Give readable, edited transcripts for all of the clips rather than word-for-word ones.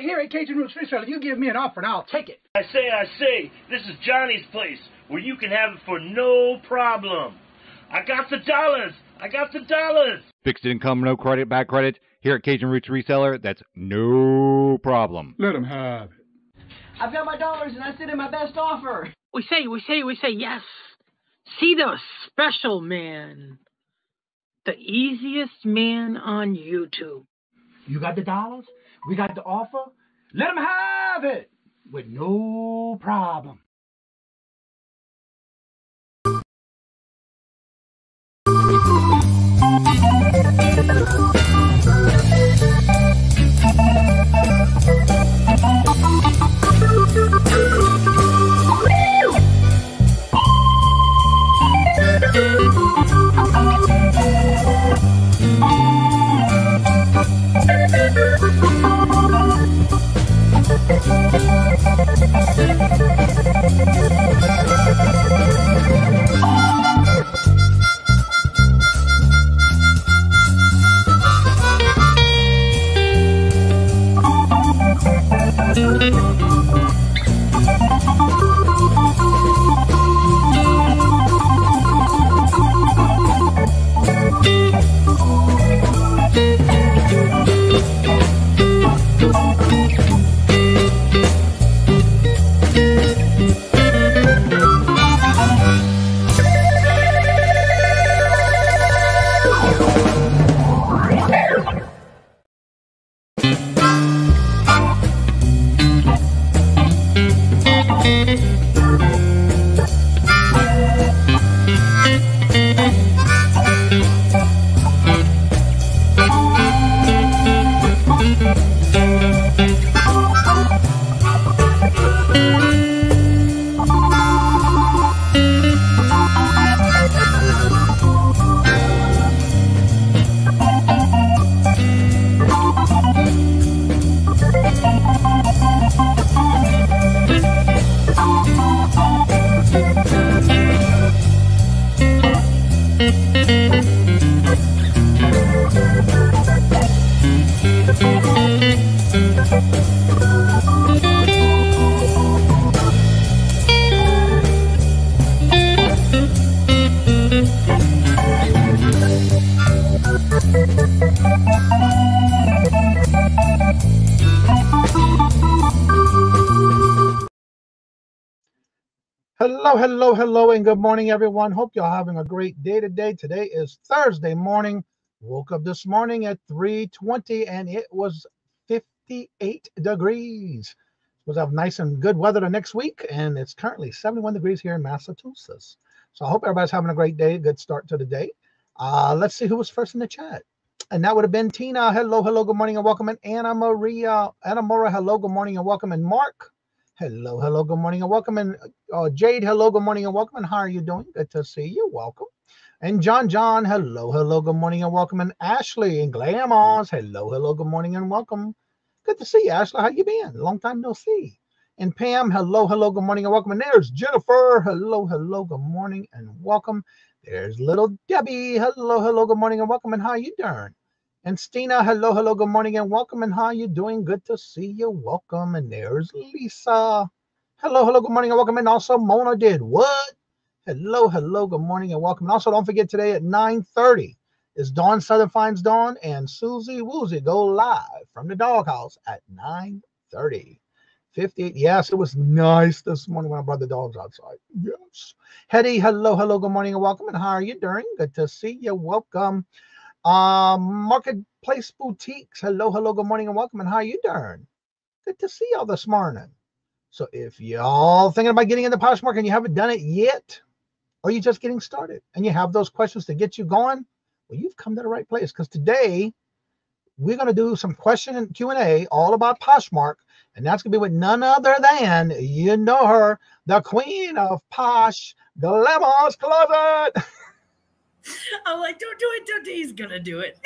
here at Kajun Reselling, you give me an offer and I'll take it. I say, this is Johnny's place, where you can have it for no problem. I got the dollars. Fixed income, no credit, bad credit. Here at Kajun Roots Reseller, that's no problem. Let them have it. I've got my dollars and I sit in my best offer. We say yes. See the special man. The easiest man on YouTube. You got the dollars? We got the offer? Let them have it with no problem. Hello, and good morning, everyone. Hope you're having a great day today. Today is Thursday morning. Woke up this morning at 3:20, and it was 58 degrees. We'll have nice and good weather the next week, and it's currently 71 degrees here in Massachusetts. So I hope everybody's having a great day, good start to the day. Let's see who was first in the chat. And that would have been Tina. Hello, good morning, and welcome. And Anna Mora, hello, good morning, and welcome. And Mark. Hello, good morning and welcome. And Jade, hello, good morning and welcome. And how are you doing? Good to see you. Welcome. And John, hello, good morning and welcome. And Ashley and Glammaz, hello, good morning and welcome. Good to see you, Ashley. How you been? Long time no see. And Pam, hello, good morning and welcome. And there's Jennifer. Hello, good morning and welcome. There's little Debbie. Hello, good morning and welcome. And how you doing? And Stina, hello, good morning and welcome. And how you doing? Good to see you. Welcome. And there's Lisa. Hello, good morning and welcome. And also Mona did what? Hello, good morning and welcome. And also don't forget today at 9:30 is Dawn Southern Finds Dawn and Susie Woozy go live from the doghouse at 9:30. 58. Yes, it was nice this morning when I brought the dogs outside. Yes. Hetty, hello, good morning and welcome. And how are you doing? Good to see you. Welcome. Marketplace Boutiques, hello, good morning and welcome. And how you doing? Good to see y'all this morning. So if y'all thinking about getting into Poshmark and you haven't done it yet, or you're just getting started and you have those questions to get you going, well, you've come to the right place, because today we're going to do some question and Q&A all about Poshmark, and that's going to be with none other than, you know her, the queen of Posh, Glammaz Closet. I'm like, don't do it. He's going to do it.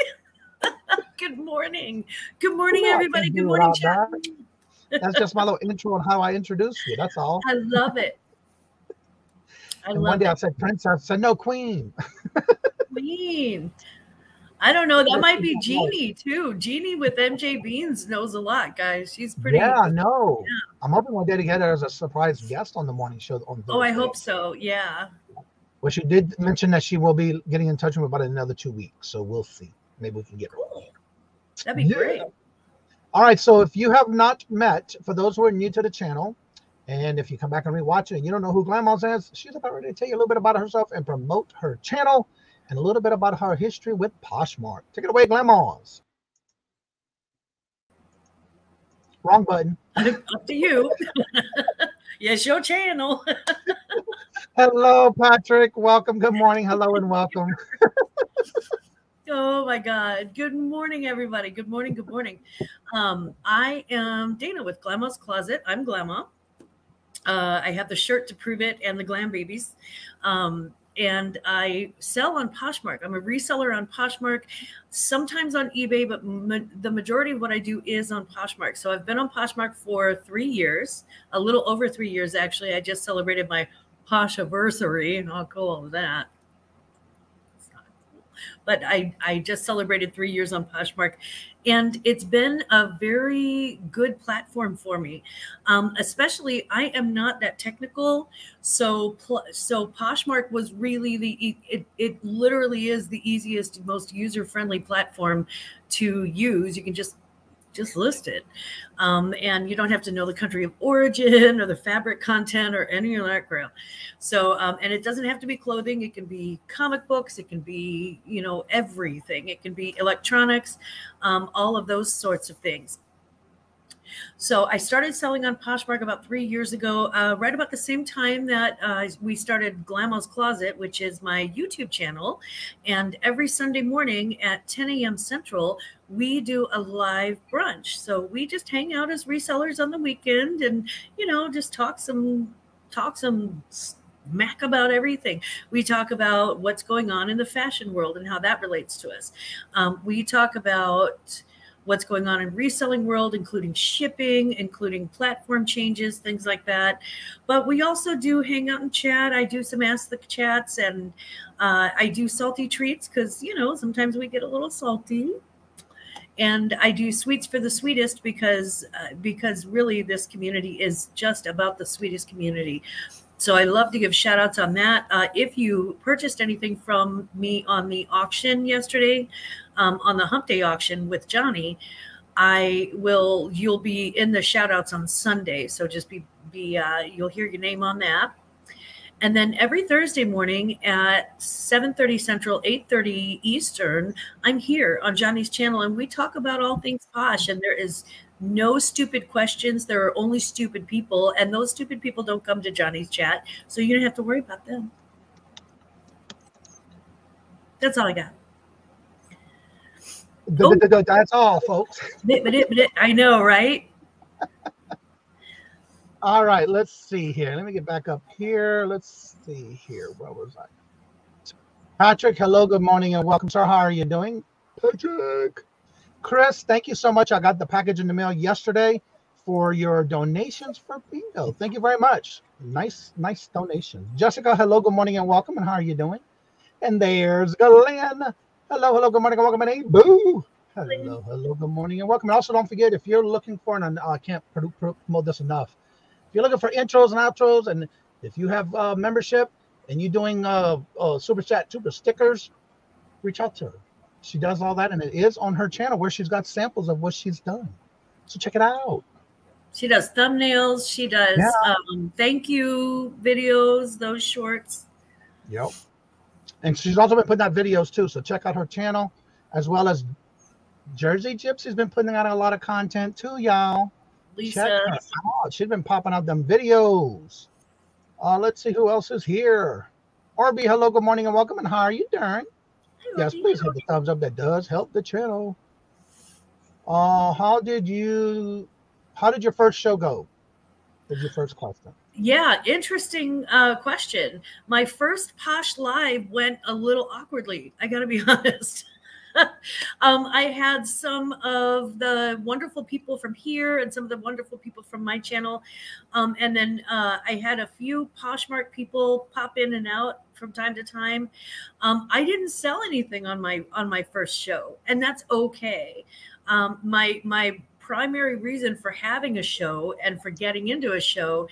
Good morning. Good morning, everybody. Good morning, chat. That's just my little intro on how I introduce you. That's all. I love it. One day I said princess. I said, no, queen. Queen. I don't know. That might be Jeannie too. Jeannie with MJ Beans knows a lot, guys. She's pretty. Yeah, I know. Yeah. I'm hoping one day to get her as a surprise guest on the morning show on Thursday. Oh, I hope so. Yeah. Well, she did mention that she will be getting in touch with me about another 2 weeks. So we'll see. Maybe we can get her. Cool. That'd be great. All right. So if you have not met, for those who are new to the channel, and if you come back and rewatch it and you don't know who Glammaz is, she's about ready to tell you a little bit about herself and promote her channel and a little bit about her history with Poshmark. Take it away, Glammaz. Wrong button. Up to you. Yes, your channel. Hello, Patrick. Welcome. Good morning. Hello and welcome. Oh my God. Good morning, everybody. Good morning. Good morning. I am Dana with Glammaz Closet. I'm Glammaz. I have the shirt to prove it and the glam babies. And I sell on Poshmark. I'm a reseller on Poshmark, sometimes on eBay, but the majority of what I do is on Poshmark. So I've been on Poshmark for 3 years, a little over 3 years, actually. I just celebrated my Poshiversary, and I'll call it that. It's not cool. But I just celebrated 3 years on Poshmark, and it's been a very good platform for me. Especially, I am not that technical, so Poshmark was really it literally is the easiest, most user-friendly platform to use. You can just list it, and you don't have to know the country of origin or the fabric content or any of that crap. So and it doesn't have to be clothing. It can be comic books. It can be, you know, everything. It can be electronics, all of those sorts of things. So I started selling on Poshmark about 3 years ago, right about the same time that we started Glammaz Closet, which is my YouTube channel. And every Sunday morning at 10 a.m. Central, we do a live brunch. So we just hang out as resellers on the weekend and, you know, just talk some smack about everything. We talk about what's going on in the fashion world and how that relates to us. We talk about what's going on in reselling world, including shipping, including platform changes, things like that. But we also do hang out and chat. I do some Ask the Chats, and I do salty treats because, you know, sometimes we get a little salty. And I do sweets for the sweetest because really this community is just about the sweetest community. So I love to give shout outs on that. If you purchased anything from me on the auction yesterday, on the Hump Day auction with Johnny, you'll be in the shout outs on Sunday. So just you'll hear your name on that. And then every Thursday morning at 7:30 Central, 8:30 Eastern, I'm here on Johnny's channel, and we talk about all things posh. And there is no stupid questions. There are only stupid people, and those stupid people don't come to Johnny's chat, so you don't have to worry about them. That's all I got. That's all, folks. I know, right? All right, let's see here. Let me get back up here. Let's see here. Where was I? Patrick, hello, good morning, and welcome, sir. How are you doing? Patrick. Chris, thank you so much. I got the package in the mail yesterday for your donations for bingo. Thank you very much. Nice donation. Jessica, hello, good morning, and welcome. And how are you doing? And there's Glenn. Hello, good morning, and welcome. And hey, Boo. Hello, good morning, and welcome. And also, don't forget, if you're looking for I can't promote this enough. If you're looking for intros and outros, and if you have membership and you're doing super chat, super stickers, reach out to her. She does all that, and it is on her channel where she's got samples of what she's done. So check it out. She does thumbnails. She does thank you videos, those shorts. Yep. And she's also been putting out videos too. So check out her channel, as well as Jersey Gypsy's been putting out a lot of content too, y'all. Lisa. She's been popping out them videos. Let's see who else is here. Orby, hello, good morning, and welcome. And how are you doing? Yes, please hit the thumbs up. That does help the channel. How did your first show go? Did your first question? Yeah, interesting question. My first Posh Live went a little awkwardly. I got to be honest. I had some of the wonderful people from here and some of the wonderful people from my channel. And then I had a few Poshmark people pop in and out from time to time. I didn't sell anything on my first show, and that's okay. My primary reason for having a show and for getting into a show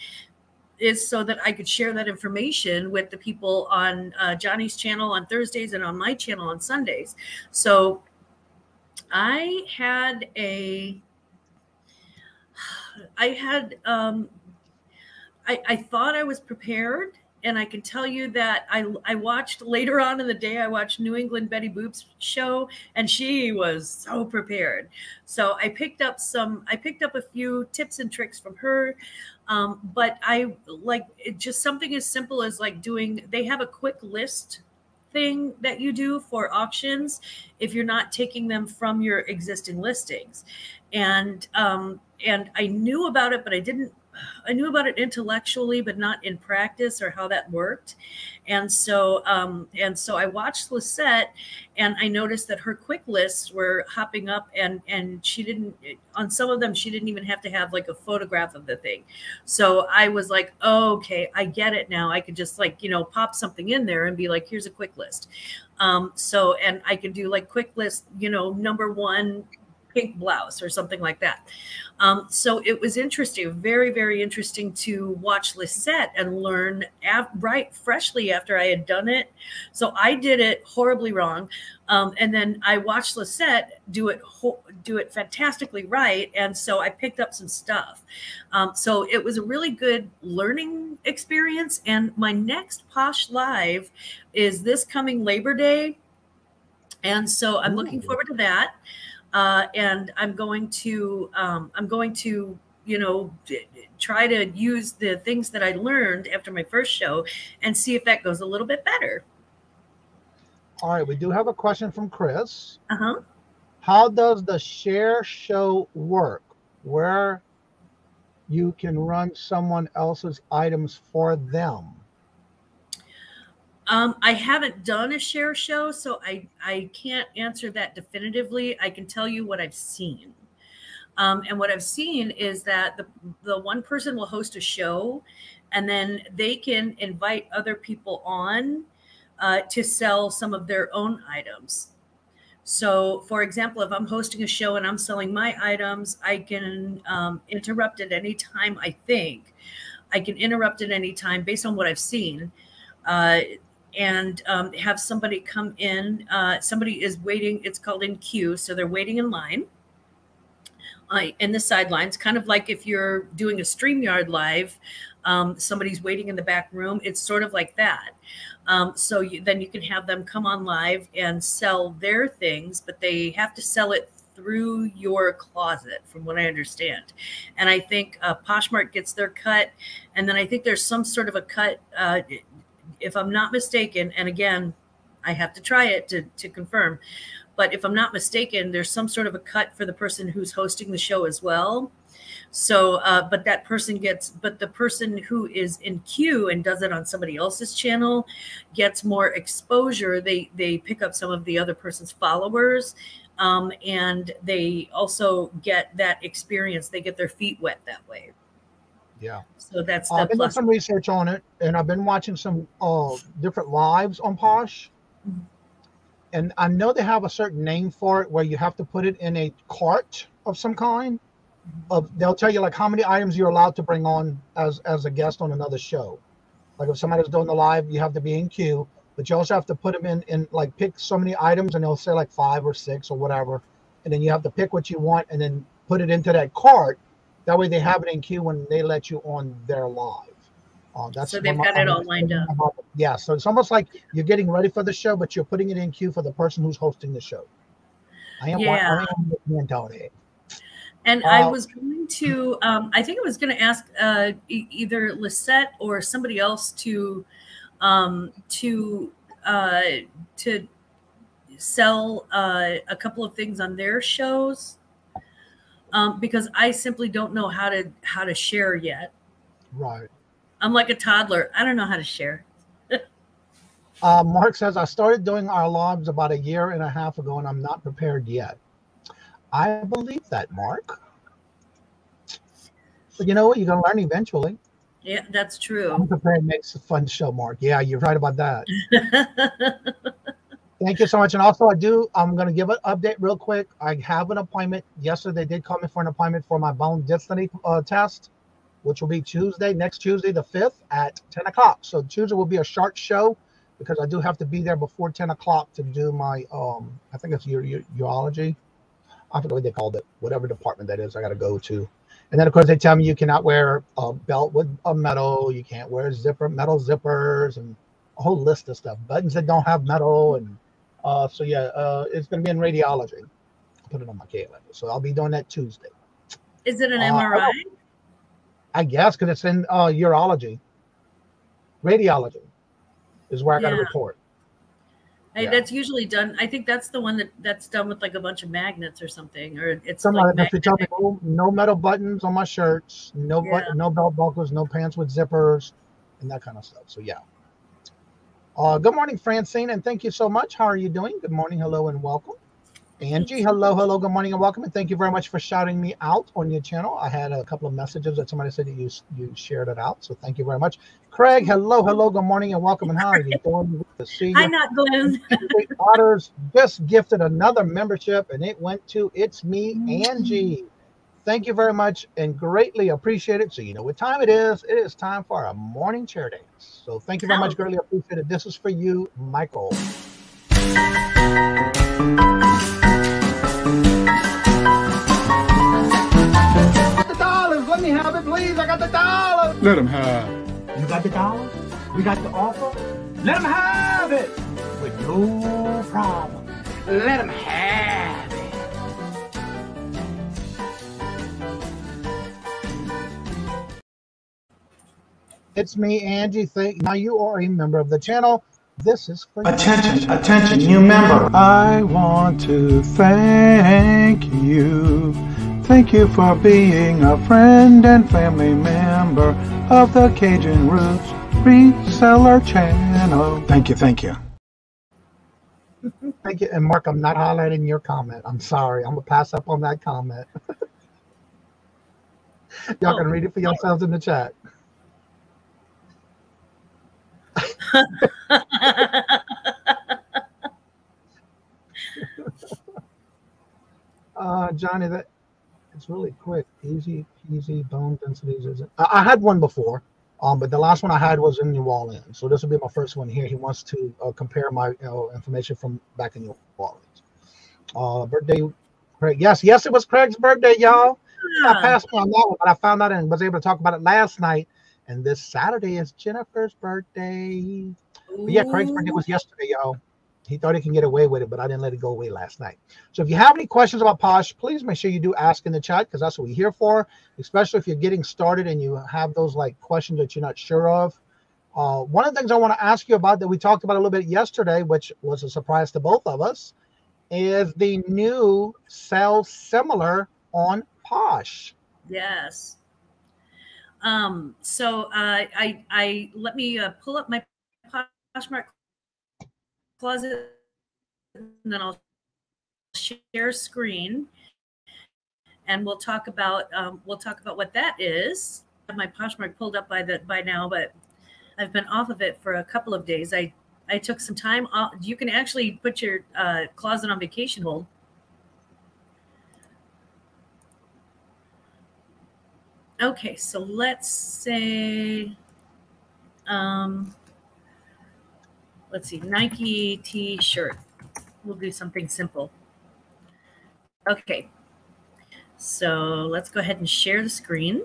is so that I could share that information with the people on Johnny's channel on Thursdays and on my channel on Sundays. So I thought I was prepared, and I can tell you that I watched later on in the day, I watched New England Betty Boop's show, and she was so prepared. So I picked up a few tips and tricks from her. But I like just something as simple as like they have a quick list thing that you do for auctions if you're not taking them from your existing listings. And I knew about it, but I knew about it intellectually, but not in practice or how that worked. And so I watched Lisette, and I noticed that her quick lists were hopping up, and on some of them, she didn't even have to have like a photograph of the thing. So I was like, oh, okay, I get it now. I could just like, pop something in there and be like, here's a quick list. And I could do like quick list, number 1 pink blouse or something like that. So it was interesting, very, very interesting to watch Lisette and learn right freshly after I had done it. So I did it horribly wrong. And then I watched Lisette do it fantastically right. And so I picked up some stuff. So it was a really good learning experience. And my next Posh Live is this coming Labor Day. And so I'm looking forward to that. And I'm going to, try to use the things that I learned after my first show and see if that goes a little bit better. All right, we do have a question from Chris. Uh-huh. How does the share show work, where you can run someone else's items for them? I haven't done a share show, so I can't answer that definitively. I can tell you what I've seen. And what I've seen is that the one person will host a show, and then they can invite other people on to sell some of their own items. So, for example, if I'm hosting a show and I'm selling my items, I can interrupt at any time, I think. I can interrupt at any time based on what I've seen. And have somebody come in. Somebody is waiting. It's called in queue. So they're waiting in line in the sidelines, kind of like if you're doing a StreamYard live, somebody's waiting in the back room. It's sort of like that. So then you can have them come on live and sell their things, but they have to sell it through your closet, from what I understand. And I think Poshmark gets their cut. And then I think there's some sort of a cut, if I'm not mistaken, and again, I have to try it to confirm, but if I'm not mistaken, there's some sort of a cut for the person who's hosting the show as well. So, but the person who is in queue and does it on somebody else's channel gets more exposure. They pick up some of the other person's followers, and they also get that experience. They get their feet wet that way. Yeah. So that's I've been doing some research on it, and I've been watching some different lives on Posh. Mm-hmm. And I know they have a certain name for it where you have to put it in a cart of some kind. They'll tell you like how many items you're allowed to bring on as a guest on another show. Like if somebody's doing the live, you have to be in queue, but you also have to put them in like pick so many items, and they'll say like 5 or 6 or whatever. And then you have to pick what you want and then put it into that cart. That way they have it in queue when they let you on their live. That's so they've got it all lined up. Yeah, so it's almost like you're getting ready for the show, but you're putting it in queue for the person who's hosting the show. I am and I was going to, I think I was going to ask either Lisette or somebody else to sell a couple of things on their shows. Because I simply don't know how to share yet. Right. I'm like a toddler. I don't know how to share. Mark says, I started doing our logs about 1.5 years ago, and I'm not prepared yet. I believe that, Mark. But you know what? You're going to learn eventually. Yeah, that's true. Unprepared makes a fun show, Mark. Yeah, you're right about that. Thank you so much. And also, I'm going to give an update real quick. I have an appointment. Yesterday, they did call me for an appointment for my bone density test, which will be next Tuesday, the 5th at 10 o'clock. So Tuesday will be a short show because I do have to be there before 10 o'clock to do my, I think it's urology. I forget what they called it, whatever department that is I got to go to. And then, of course, they tell me you cannot wear a belt with a metal. You can't wear metal zippers, and a whole list of stuff. Buttons that don't have metal. And so, yeah, it's going to be in radiology. I'll put it on my calendar. So I'll be doing that Tuesday. Is it an MRI? I guess, because it's in urology. Radiology is where I got to report. Yeah. That's usually done. I think that's the one that's done with like a bunch of magnets or something, or it's something like that. If you tell me no metal buttons on my shirts, no belt buckles, no pants with zippers, and that kind of stuff. So yeah. Good morning, Francine, and thank you so much. How are you doing? Good morning, hello, and welcome. Angie, hello, good morning, and welcome, and thank you very much for shouting me out on your channel. I had a couple of messages that somebody said that you shared it out, so thank you very much. Craig, hello, good morning, and welcome, and how are you doing? To see you. Hi, not Glenn. Otters just gifted another membership, and it went to It's Me, Angie. Thank you very much, and greatly appreciate it. So you know what time it is. It is time for our morning chair dance. So thank you very much, greatly appreciate it. This is for you, Michael. Let me have it, please. I got the $. Let him have. You got the $? We got the offer? Let him have it with no problem. Let him have it. It's me, Angie. Now you are a member of the channel. This is for Attention, new member. I want to thank you. Thank you for being a friend and family member of the Kajun Roots Reseller channel. Thank you. Thank you. And Mark, I'm not highlighting your comment. I'm sorry. I'm going to pass up on that comment. Y'all can read it for yourselves in the chat. Johnny, it's really quick. Easy bone densities. I had one before, but the last one I had was in New Orleans. So this will be my first one here. He wants to compare my information from back in New Orleans. Birthday, Craig. Yes, it was Craig's birthday, y'all. I passed on that one, but I found out and was able to talk about it last night. And this Saturday is Jennifer's birthday. But yeah, Craig's birthday was yesterday, y'all. He thought he can get away with it, but I didn't let it go away last night. So if you have any questions about Posh, please make sure you do ask in the chat, because that's what we're here for, especially if you're getting started and you have those like questions that you're not sure of. One of the things I want to ask you about that we talked about a little bit yesterday, which was a surprise to both of us, is the new Sell Similar on Posh. Yes. So I let me pull up my POSHMARK Closet, and then I'll share screen, and we'll talk about what that is. I have my POSHMARK pulled up by now, but I've been off of it for a couple of days. I took some time off. You can actually put your closet on vacation hold. Okay, so let's say, let's see, Nike t-shirt. We'll do something simple. Okay, so let's go ahead and share the screen.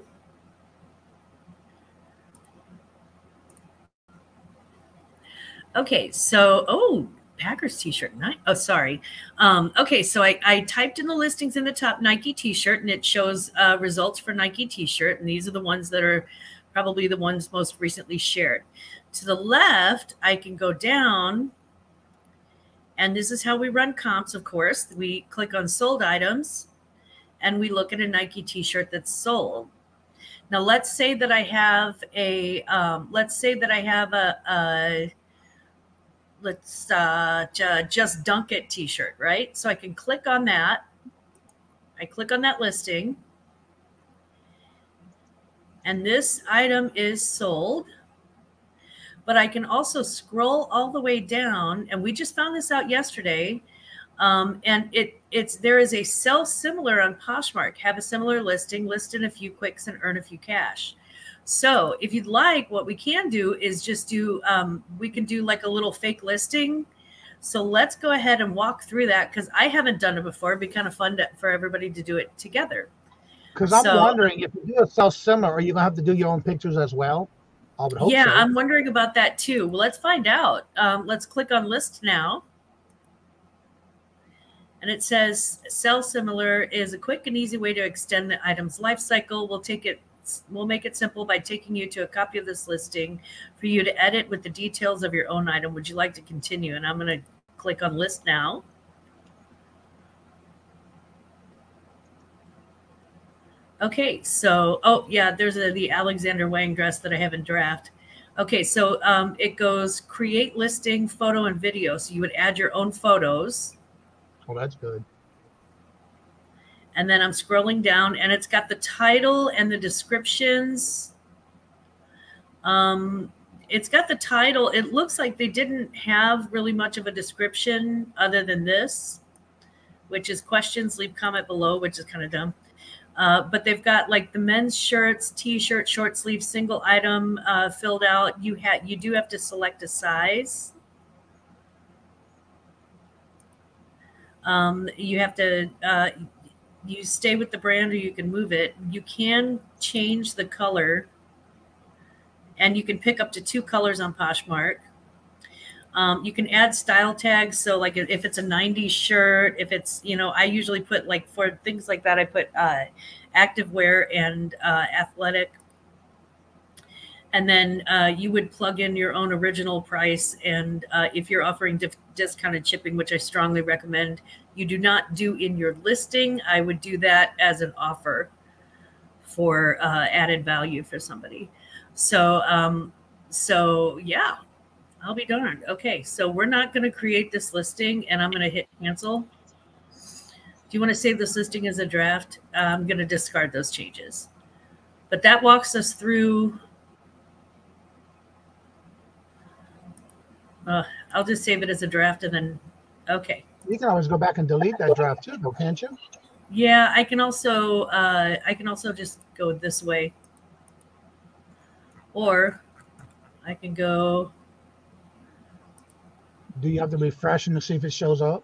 Okay, so, Packers t-shirt. Oh, sorry. Okay, so I typed in the listings in the top Nike t-shirt, and it shows results for Nike t-shirt, and these are the ones that are probably the ones most recently shared. To the left, I can go down, and this is how we run comps, of course. We click on sold items, and we look at a Nike t-shirt that's sold. Now, let's say that I have a Just Dunk It t-shirt, right? So I can click on that. I click on that listing. And this item is sold. But I can also scroll all the way down, and we just found this out yesterday. And there is a sell similar on Poshmark. Have a similar listing, list in a few clicks, and earn a few cash. So if you'd like, what we can do is just do, we can do like a little fake listing. So let's go ahead and walk through that, because I haven't done it before. It'd be kind of fun for everybody to do it together. Because I'm wondering, if you do a sell similar, are you going to have to do your own pictures as well? I would hope so. I'm wondering about that too. Well, let's find out. Let's click on list now. And it says sell similar is a quick and easy way to extend the item's life cycle. We'll make it simple by taking you to a copy of this listing for you to edit with the details of your own item. Would you like to continue? And I'm going to click on list now. Okay, so, oh yeah, there's the Alexander Wang dress that I have in draft. Okay, so it goes create listing, photo, and video. So you would add your own photos. Oh, that's good. And then I'm scrolling down, and it's got the title and the descriptions. It's got the title. It looks like they didn't have really much of a description other than this, which is questions, leave comment below, which is kind of dumb. But they've got like the men's shirts, t-shirt, short sleeve, single item filled out. You do have to select a size. You have to you stay with the brand, or you can move it. You can change the color, and you can pick up to 2 colors on Poshmark. You can add style tags. So like if it's a 90s shirt, if it's, I usually put, like, for things like that, I put active wear and athletic. And then you would plug in your own original price. And if you're offering discounted shipping, which I strongly recommend you do not do in your listing, I would do that as an offer for added value for somebody. So yeah. I'll be darned. Okay, so we're not going to create this listing, and I'm going to hit cancel. Do you want to save this listing as a draft? I'm going to discard those changes. But that walks us through. I'll just save it as a draft, and then, okay. You can always go back and delete that draft too, though, can't you? Yeah, I can also just go this way, or I can go. Do you have to refresh and to see if it shows up?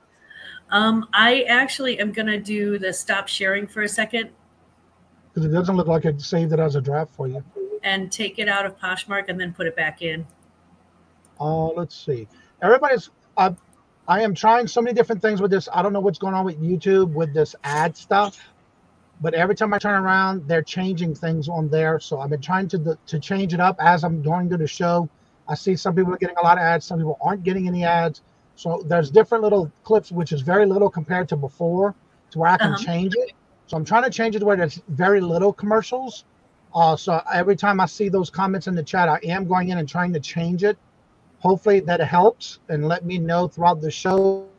I actually am going to do the stop sharing for a second. Because it doesn't look like it saved it as a draft for you. And take it out of Poshmark and then put it back in. Let's see. Everybody's, I am trying so many different things with this. I don't know what's going on with YouTube with this ad stuff. But every time I turn around, they're changing things on there. So I've been trying to change it up as I'm going through the show. I see some people are getting a lot of ads. Some people aren't getting any ads. So there's different little clips, which is very little compared to before, to where I can change it. So I'm trying to change it to where there's very little commercials. So every time I see those comments in the chat, I am going in and trying to change it. Hopefully that helps, and let me know throughout the show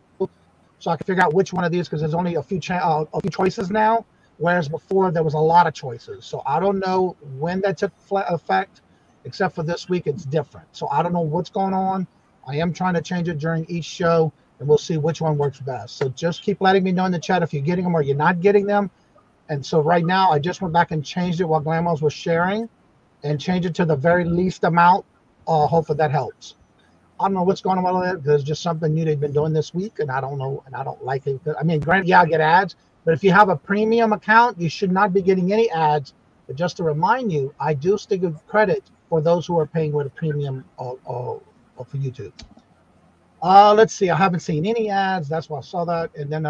so I can figure out which one of these, because there's only a few choices now, whereas before there was a lot of choices. So I don't know when that took effect. Except for this week, it's different. So I don't know what's going on. I am trying to change it during each show, and we'll see which one works best. So just keep letting me know in the chat if you're getting them or you're not getting them. And so right now, I just went back and changed it while Glammaz was sharing, and changed it to the very least amount. Hopefully that helps. I don't know what's going on with it. There's just something new they've been doing this week, and I don't know, and I don't like it. I mean, granted, yeah, I get ads, but if you have a premium account, you should not be getting any ads. But just to remind you, I do still give credit for those who are paying with a premium for YouTube. Let's see. I haven't seen any ads. That's why I saw that. And then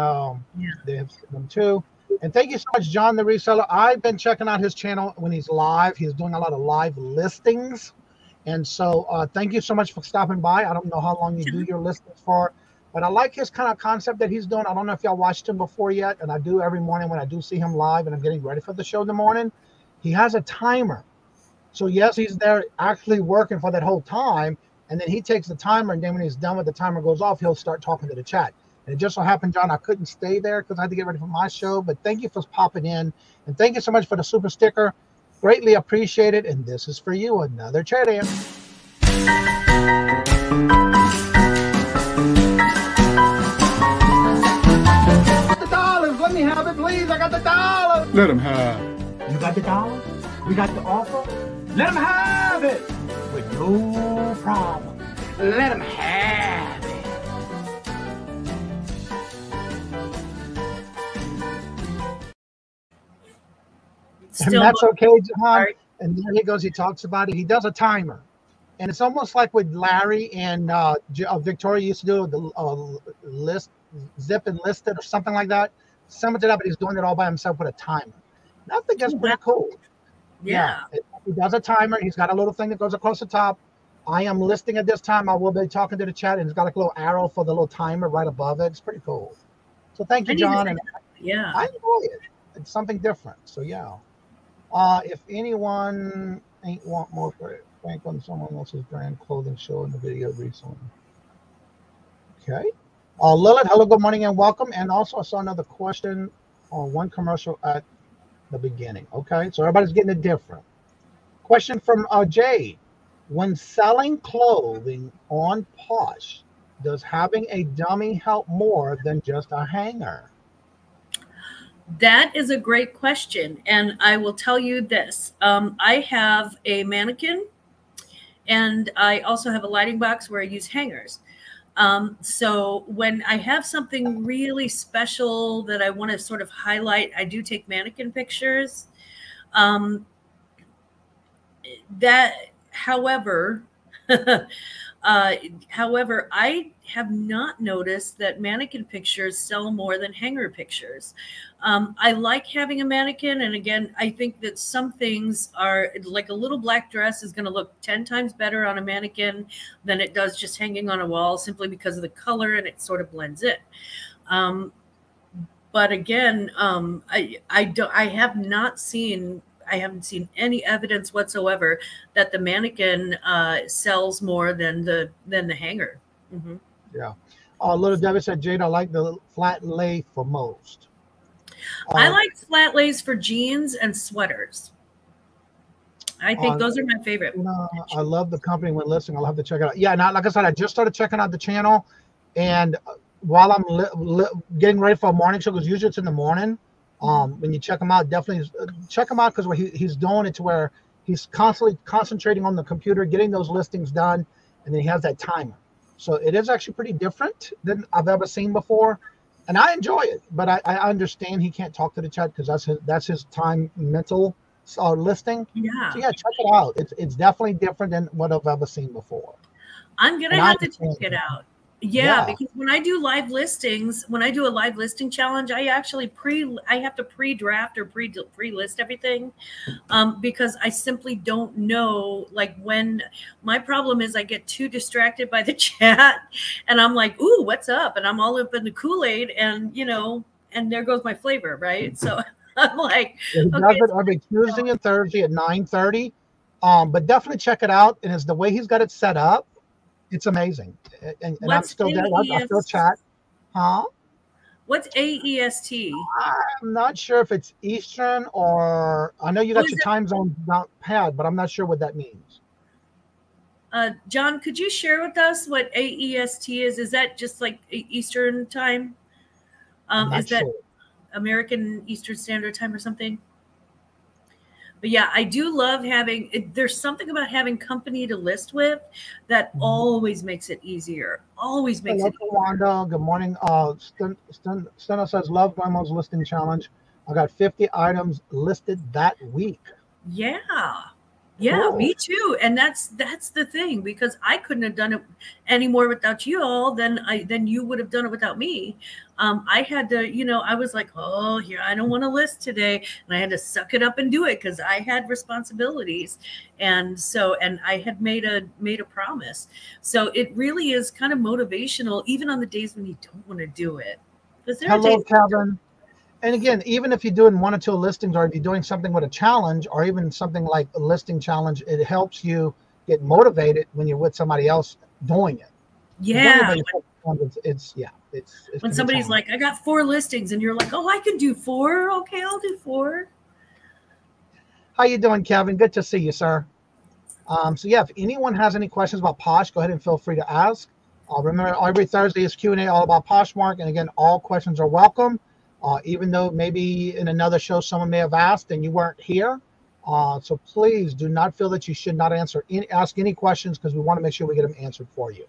they have them too. And thank you so much, John the Reseller. I've been checking out his channel when he's live. He's doing a lot of live listings. And so thank you so much for stopping by. I don't know how long you do your listings for, but I like his kind of concept that he's doing. I don't know if y'all watched him before yet. And I do every morning when I do see him live and I'm getting ready for the show in the morning. He has a timer. So yes, he's there actually working for that whole time, And then he takes the timer, and then when he's done with the timer goes off, he'll start talking to the chat. And it just so happened, John, I couldn't stay there because I had to get ready for my show. But thank you for popping in. And thank you so much for the super sticker. Greatly appreciated. And this is for you, another chair dance. The dollars. Let me have it, please. I got the dollars. Let him have. You got the dollars? We got the offer? Let him have it. With no problem. Let him have it. And that's okay, John. And there he goes. He talks about it. He does a timer. And it's almost like what Larry and Victoria used to do with the zip and listed or something like that. Sums it up, but he's doing it all by himself with a timer. And I think that's pretty cool. Yeah. He does a timer. He's got a little thing that goes across the top. I am listing at this time. I will be talking to the chat, and it's got like a little arrow for the little timer right above it. It's pretty cool. So thank you, John. And yeah, I enjoy it. It's something different. So yeah. If anyone ain't want more Frank on someone else's brand clothing show in the video recently. Okay. Lilith, hello, good morning and welcome. And also I saw another question on one commercial at the beginning. Okay, so everybody's getting it different. Question from Jade. When selling clothing on Posh, does having a dummy help more than just a hanger? That is a great question. And I will tell you this. I have a mannequin, and I also have a lighting box where I use hangers. So when I have something really special that I want to sort of highlight, I do take mannequin pictures. However, I have not noticed that mannequin pictures sell more than hanger pictures. I like having a mannequin. And again, I think that some things are like a little black dress is going to look 10 times better on a mannequin than it does just hanging on a wall, simply because of the color and it sort of blends in. But again, I haven't seen any evidence whatsoever that the mannequin sells more than the hanger. Mm-hmm. Yeah. Little Debbie said, Jade, I like the flat lay for most. I like flat lays for jeans and sweaters. I think those are my favorite. I love the company when listening. I'll have to check it out. Yeah, now, like I said, I just started checking out the channel. And while I'm getting ready for a morning show, because usually it's in the morning, when you check him out, definitely check him out, because he's doing it to where he's constantly concentrating on the computer, getting those listings done, and then he has that timer. So it is actually pretty different than I've ever seen before, and I enjoy it. But I understand he can't talk to the chat because that's his time mental listing. Yeah. So yeah, check it out. It's definitely different than what I've ever seen before. I'm gonna have to check it out. Yeah, because when I do live listings, when I do a live listing challenge, I actually have to pre-draft or pre-list everything, because I simply don't know, like, when my problem is I get too distracted by the chat and I'm like, ooh, what's up? And I'm all up in the Kool-Aid, and and there goes my flavor, right? So I'm like, he does it every Tuesday and Thursday at 9:30. But definitely check it out. And it's the way he's got it set up. It's amazing. And I'm still there. I still chat. Huh? What's AEST? I'm not sure if it's Eastern, or I know you got your time zone pad, but I'm not sure what that means. John, could you share with us what AEST is? Is that just like Eastern time? Is that American Eastern Standard Time or something? But yeah, I do love having, there's something about having company to list with that always makes it easier. Always makes it easier. Wanda, good morning. Steno says, love Glammaz listing challenge. I got 50 items listed that week. Yeah. Yeah, me too. And that's the thing, because I couldn't have done it any more without you all than you would have done it without me. I had to, I was like, oh, here, I don't want to list today. And I had to suck it up and do it because I had responsibilities. And I had made a promise. So it really is kind of motivational, even on the days when you don't want to do it. Hello, Kevin. And again, even if you're doing 1 or 2 listings, or if you're doing something with a challenge, or even something like a listing challenge, it helps you get motivated when you're with somebody else doing it. Yeah. It's When somebody's like, I got 4 listings, and you're like, oh, I can do 4. Okay, I'll do 4. How you doing, Kevin? Good to see you, sir. So yeah, if anyone has any questions about Posh, go ahead and feel free to ask. Remember, every Thursday is Q&A all about Poshmark, and again, all questions are welcome. Even though maybe in another show someone may have asked and you weren't here. So please do not feel that you should not ask any questions, because we want to make sure we get them answered for you.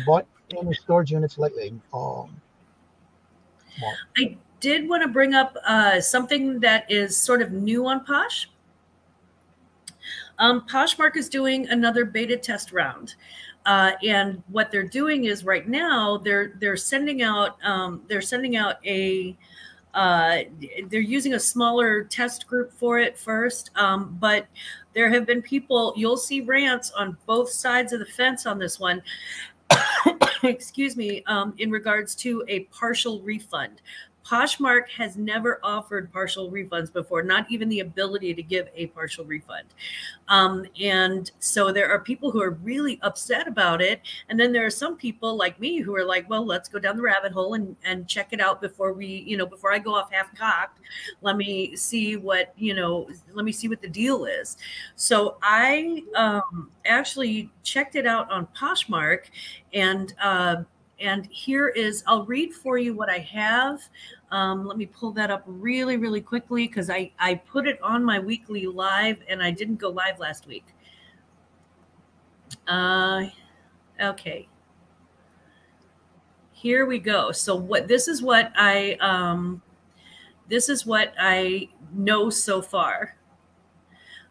But any storage units lately? Mark. I did want to bring up something that is sort of new on Posh. Poshmark is doing another beta test round. And what they're doing is right now they're sending out a they're using a smaller test group for it first. But there have been people, you'll see rants on both sides of the fence on this one. Excuse me, in regards to a partial refund. Poshmark has never offered partial refunds before, not even the ability to give a partial refund. And so there are people who are really upset about it. And then there are some people like me who are like, well, let's go down the rabbit hole and check it out before before I go off half cocked. Let me see what the deal is. So I actually checked it out on Poshmark, and here is, I'll read for you what I have. Let me pull that up really, really quickly, because I put it on my weekly live, and I didn't go live last week. Okay. Here we go. So this is what I know so far.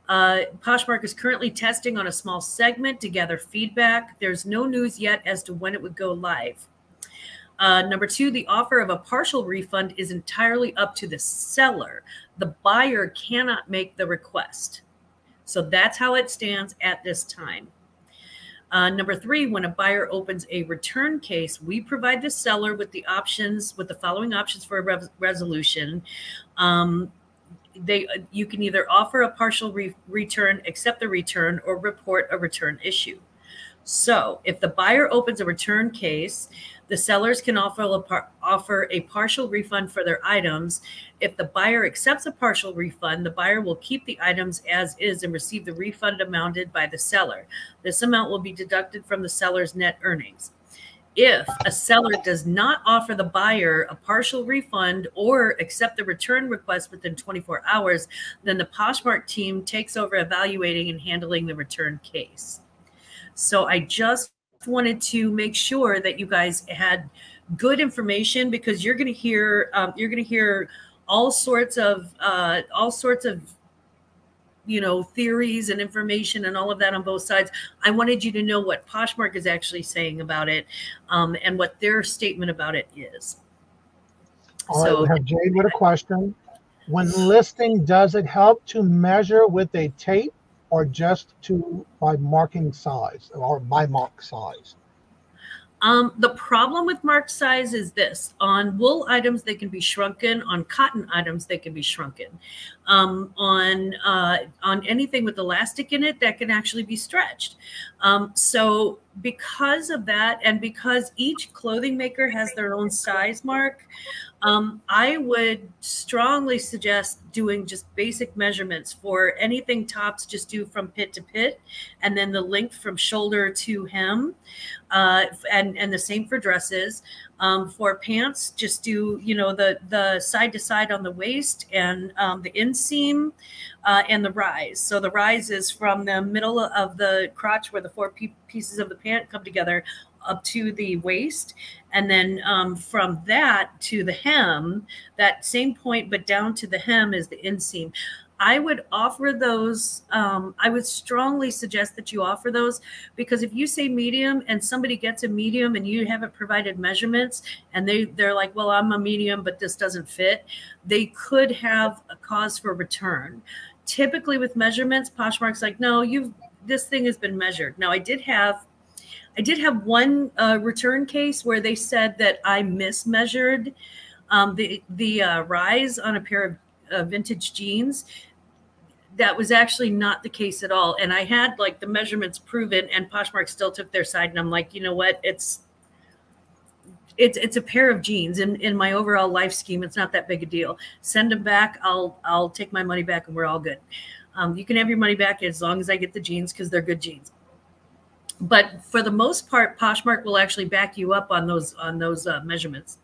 Poshmark is currently testing on a small segment to gather feedback. There's no news yet as to when it would go live. Number 2, the offer of a partial refund is entirely up to the seller. The buyer cannot make the request. So that's how it stands at this time. Number 3, when a buyer opens a return case, we provide the seller with the following options for a resolution. You can either offer a partial return, accept the return, or report a return issue. So if the buyer opens a return case, the sellers can offer a partial refund for their items. If the buyer accepts a partial refund, the buyer will keep the items as is and receive the refund amounted by the seller. This amount will be deducted from the seller's net earnings. If a seller does not offer the buyer a partial refund or accept the return request within 24 hours, then the Poshmark team takes over evaluating and handling the return case. So I just wanted to make sure that you guys had good information, because you're going to hear all sorts of theories and information and all of that on both sides. I wanted you to know what Poshmark is actually saying about it, and what their statement about it is. All right, we have Jade with a question. When listing, does it help to measure with a tape, or just by marking size or by mark size? The problem with marked size is this: on wool items, they can be shrunken. On cotton items, they can be shrunken. On anything with elastic in it, that can actually be stretched. So because of that, and because each clothing maker has their own size mark, I would strongly suggest doing just basic measurements. For anything tops, just do from pit to pit, and then the length from shoulder to hem, and the same for dresses. For pants, just do the side to side on the waist, and the inseam, and the rise. So the rise is from the middle of the crotch, where the 4 pieces of the pant come together, up to the waist, and then from that to the hem, that same point but down to the hem is the inseam. I would offer those. I would strongly suggest that you offer those, because if you say medium and somebody gets a medium and you haven't provided measurements, and they're like, well, I'm a medium, but this doesn't fit, they could have a cause for return. Typically with measurements, Poshmark's like, no, this thing has been measured. Now I did have one return case where they said that I mismeasured the rise on a pair of vintage jeans. that was actually not the case at all. And I had like the measurements proven, and Poshmark still took their side. And I'm like, you know what? It's a pair of jeans. In my overall life scheme, it's not that big a deal. Send them back. I'll take my money back, and we're all good. You can have your money back as long as I get the jeans, because they're good jeans. But for the most part, Poshmark will actually back you up on those measurements.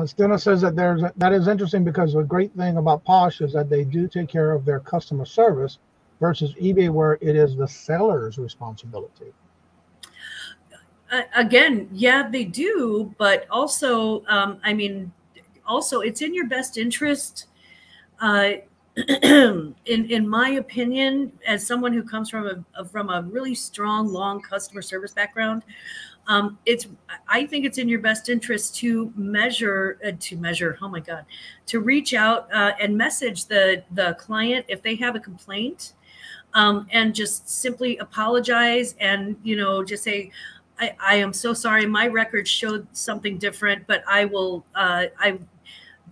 Stina says that that is interesting, because the great thing about Posh is that they do take care of their customer service versus eBay, where it is the seller's responsibility. Again, yeah, they do, but also, I mean, also it's in your best interest. In my opinion, as someone who comes from a really strong, long customer service background, I think it's in your best interest to measure. Oh my God, to reach out and message the client if they have a complaint, and just simply apologize, and just say, I am so sorry. My record showed something different, but I will.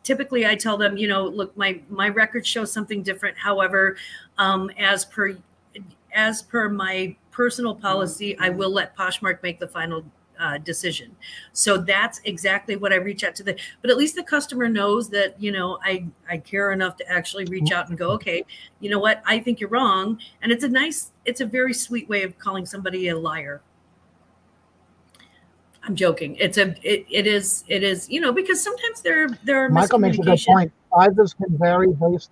Typically, I tell them, look, my record shows something different. However, as per my personal policy, I will let Poshmark make the final decision. So that's exactly what I reach out to but at least the customer knows that, I care enough to actually reach out and go, okay, you know what? I think you're wrong. And it's a very sweet way of calling somebody a liar. I'm joking. It is, because sometimes there are Michael makes a good point. Sizes can vary based.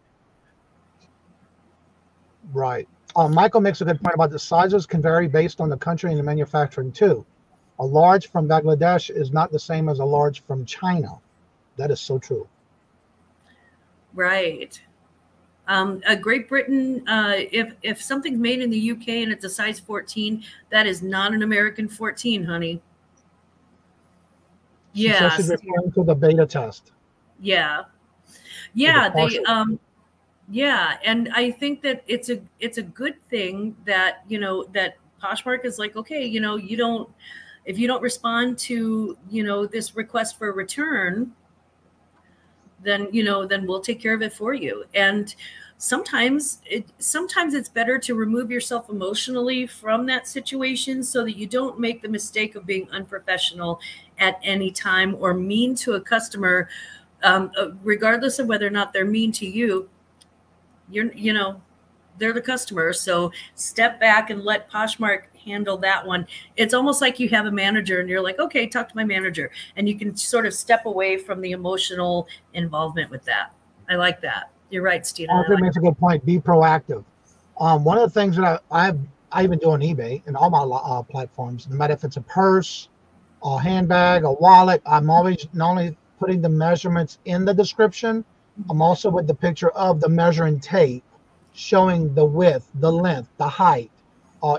Right. Michael makes a good point about the sizes can vary based on the country and the manufacturing too. A large from Bangladesh is not the same as a large from China. That is so true. Right. Great Britain, if something's made in the UK and it's a size 14, that is not an American 14, honey. Yeah. So she's referring to the beta test. Yeah. Yeah. Yeah. And I think that it's a good thing that, that Poshmark is like, okay, if you don't respond to, this request for a return, then we'll take care of it for you. And sometimes it's better to remove yourself emotionally from that situation so that you don't make the mistake of being unprofessional at any time or mean to a customer, regardless of whether or not they're mean to you. They're the customer. So step back and let Poshmark handle that one. It's almost like you have a manager and you're like, okay, talk to my manager. And you can sort of step away from the emotional involvement with that. I like that. You're right, Steve. Arthur makes a good point. Be proactive. One of the things that I even do on eBay and all my platforms, no matter if it's a purse, a handbag, a wallet, I'm always not only putting the measurements in the description, I'm also with the picture of the measuring tape showing the width, the length, the height.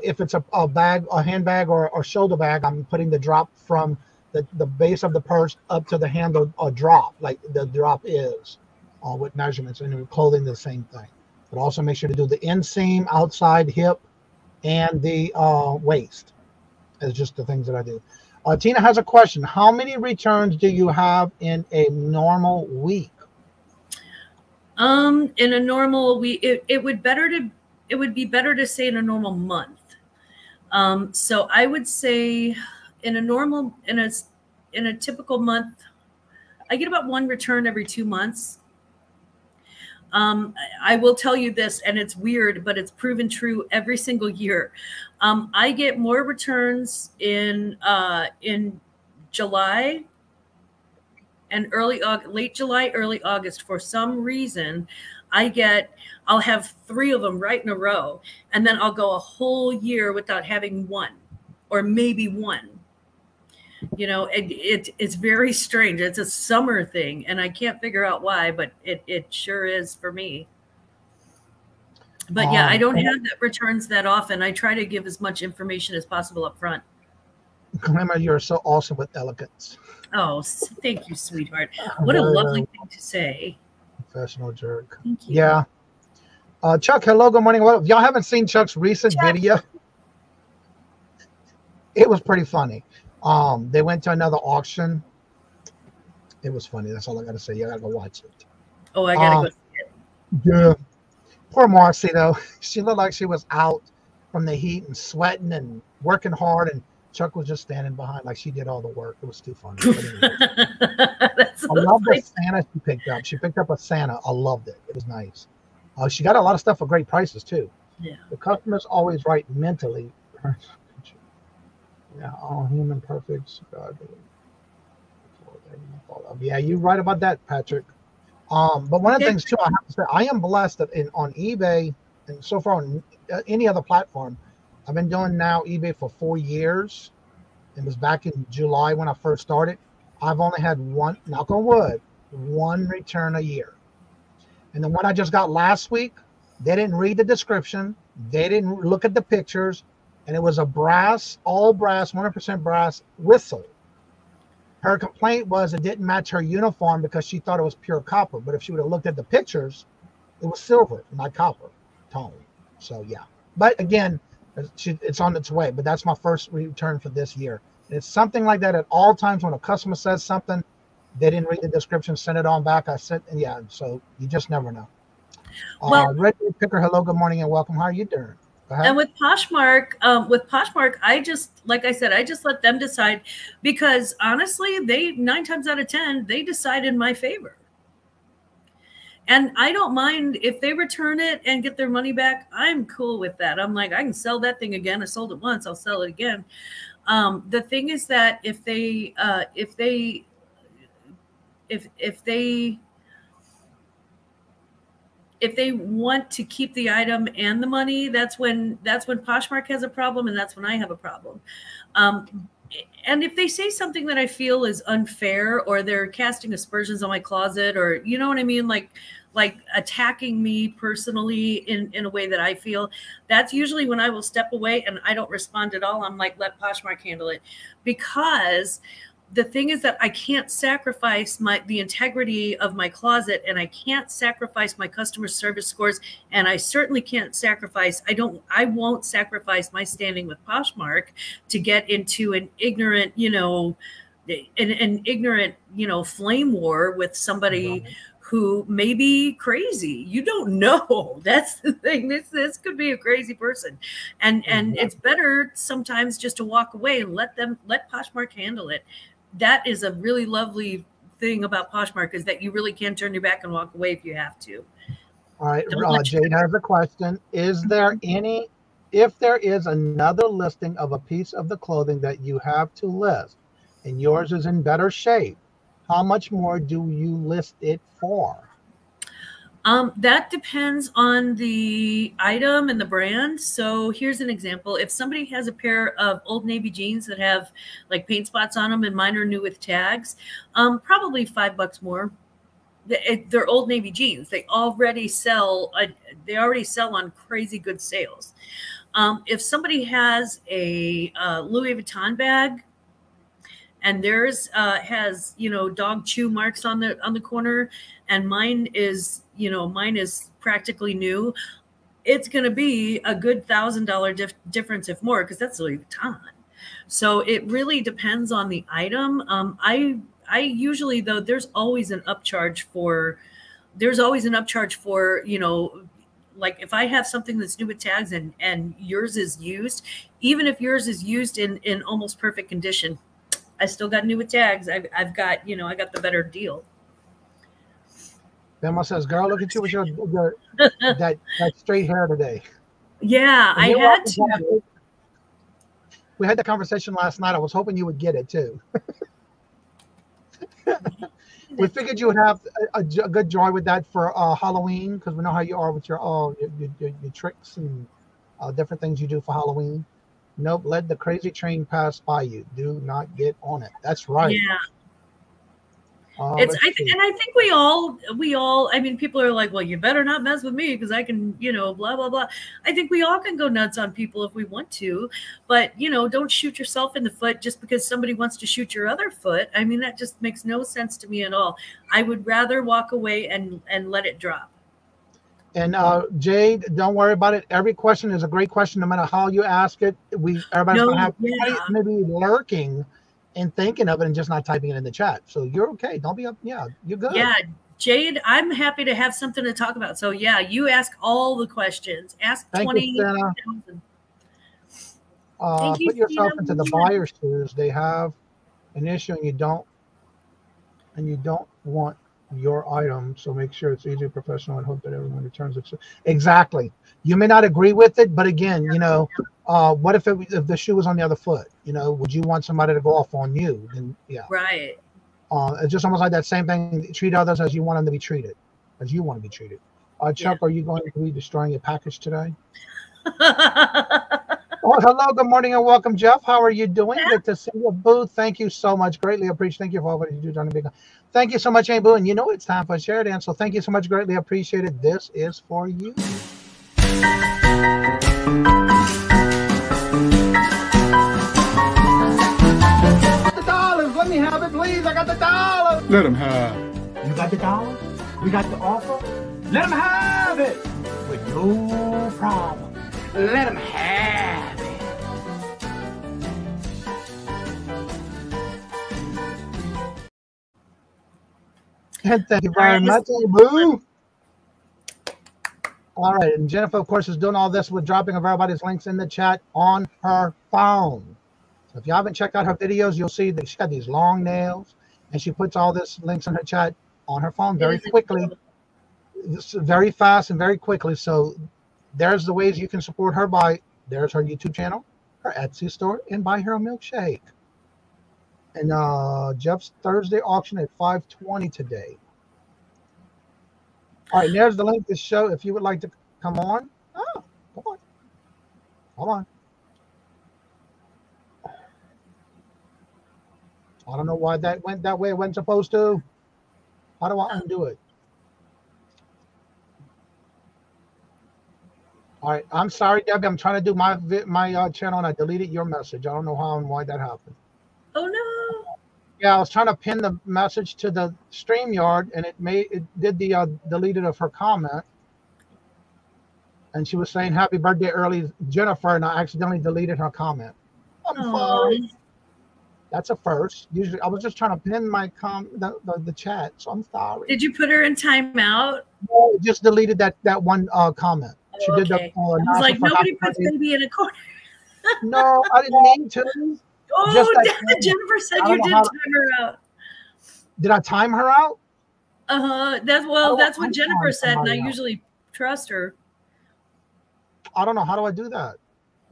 If it's a bag, a handbag, or shoulder bag, I'm putting the drop from the base of the purse up to the handle, or drop, like the drop is, with measurements. And clothing, the same thing. But also make sure to do the inseam, outside hip, and the waist. It's just the things that I do. Tina has a question. How many returns do you have in a normal week? In a normal week, it would be better to say in a normal month. So I would say in a typical month, I get about one return every 2 months. I will tell you this, and it's weird, but it's proven true every single year. I get more returns in July and late July, early August. For some reason, I'll have 3 of them right in a row, and then I'll go a whole year without having one, or maybe one. It's very strange. It's a summer thing, and I can't figure out why, but it sure is for me. But yeah, I don't have that returns that often. I try to give as much information as possible up front. Glammaz, you're so awesome with elegance. Oh, thank you, sweetheart. What a lovely thing to say. Professional jerk. Thank you. Yeah. Chuck, hello, good morning. Well, if y'all haven't seen Chuck's recent video, it was pretty funny. They went to another auction. It was funny. That's all I got to say. You got to go watch it. Oh, I got to go see it. Yeah. Poor Marcy, though. She looked like she was out from the heat and sweating and working hard, and Chuck was just standing behind like she did all the work. It was too funny. But anyway. I love the Santa she picked up. She picked up a Santa. I loved it. It was nice. She got a lot of stuff for great prices, too. Yeah. The customer's always right mentally. Yeah, all human perfects. God. Yeah, you're right about that, Patrick. But one of the things too, I have to say, I am blessed that on eBay and so far on any other platform, I've been doing now eBay for 4 years. It was back in July when I first started. I've only had one, knock on wood, one return a year. And the one I just got last week, they didn't read the description. They didn't look at the pictures. And it was a brass, all brass, 100% brass whistle. Her complaint was it didn't match her uniform because she thought it was pure copper. But if she would have looked at the pictures, it was silver, not copper tone. So, yeah. But again, it's on its way. But that's my first return for this year. And it's something like that at all times when a customer says something, they didn't read the description, send it on back. I said, and yeah, so you just never know. Well, Red Picker, hello, good morning, and welcome. How are you doing? And with Poshmark, I just, like I said, I just let them decide because honestly, 9 times out of 10, they decide in my favor. And I don't mind if they return it and get their money back. I'm cool with that. I'm like, I can sell that thing again. I sold it once, I'll sell it again. The thing is that if they want to keep the item and the money, that's when Poshmark has a problem, and that's when I have a problem. And if they say something that I feel is unfair, or they're casting aspersions on my closet, or you know what I mean, like attacking me personally in a way that I feel, that's usually when I will step away and I don't respond at all. I'm like, let Poshmark handle it, because the thing is that I can't sacrifice the integrity of my closet, and I can't sacrifice my customer service scores, and I certainly can't sacrifice, I won't sacrifice my standing with Poshmark to get into an ignorant, an ignorant, flame war with somebody who may be crazy. You don't know. That's the thing. This could be a crazy person. And it's better sometimes just to walk away and let Poshmark handle it. That is a really lovely thing about Poshmark, is that you really can turn your back and walk away if you have to. All right, Jade has a question. Is there if there is another listing of a piece of the clothing that you have to list and yours is in better shape, how much more do you list it for? That depends on the item and the brand. So here's an example. If somebody has a pair of Old Navy jeans that have like paint spots on them, and mine are new with tags, probably $5 more. They're Old Navy jeans. They already sell on crazy good sales. If somebody has a Louis Vuitton bag, and theirs has, dog chew marks on the corner, and mine is practically new, it's going to be a good $1,000 difference, if more, because that's Louis Vuitton. So it really depends on the item. I usually, though, there's always an upcharge for, like if I have something that's new with tags and yours is used, even if yours is used in almost perfect condition, I still got new with tags. I've got, I got the better deal. Bema says, girl, look at you with your that straight hair today. Yeah, I had to. We had the conversation last night. I was hoping you would get it too. We figured you would have a good joy with that for Halloween, because we know how you are with your tricks and different things you do for Halloween. Nope, let the crazy train pass by you. Do not get on it. That's right. Yeah. I think we all, I mean, people are like, well, you better not mess with me because I can, blah, blah, blah. I think we all can go nuts on people if we want to, but, don't shoot yourself in the foot just because somebody wants to shoot your other foot. I mean, that just makes no sense to me at all. I would rather walk away and let it drop. And Jade, don't worry about it. Every question is a great question, no matter how you ask it. Everybody's going to have maybe lurking and thinking of it and just not typing it in the chat. So you're okay. Don't be up. Yeah, you're good. Yeah, Jade, I'm happy to have something to talk about. So yeah, you ask all the questions. Ask Thank 20,000. Put yourself into the buyer's shoes. They have an issue, and you don't want your item. So make sure it's easy, professional, and hope that everyone returns it. Exactly. You may not agree with it, but again, you know, what if the shoe was on the other foot? You know, would you want somebody to go off on you? And yeah, right. It's just almost like that same thing. Treat others as you want them to be treated, as you want to be treated. Chuck, are you going to be destroying your package today? Well, hello, good morning, and welcome, Jeff. How are you doing? Good to see you, Boo. Thank you so much. Greatly appreciate. Thank you for all that you do, Johnny Big. Thank you so much, Boo. And you know it's time for Sheridan. So thank you so much. Greatly appreciated. This is for you. The dollars. Let me have it, please. I got the dollars. Let him have. You got the dollars? We got the offer? Let him have it with no problem. Let him have it. And thank you very much, Boo. All right, and Jennifer, of course, is doing all this with dropping of everybody's links in the chat on her phone. So if you haven't checked out her videos, you'll see that she got these long nails, and she puts all this links in her chat on her phone very quickly, very fast and very quickly. So there's the ways you can support her by, there's her YouTube channel, her Etsy store, and buy her a milkshake. And Jeff's Thursday auction at 5:20 today. All right, there's the link to show if you would like to come on. Oh, come on. Hold on. I don't know why that went that way. It wasn't supposed to. How do I undo it? All right, I'm sorry, Debbie. I'm trying to do my channel, and I deleted your message. I don't know how and why that happened. Oh no! Yeah, I was trying to pin the message to the StreamYard, and it did the deleted of her comment. And she was saying happy birthday early, Jennifer, and I accidentally deleted her comment. I'm sorry. That's a first. Usually, I was just trying to pin my the chat, so I'm sorry. Did you put her in timeout? No, it just deleted that one comment. She did the. I was like, nobody puts baby in a corner. No, I didn't mean to. Oh, Jennifer said you did time her out. Did I time her out? That's what Jennifer said, and I usually trust her. I don't know. How do I do that?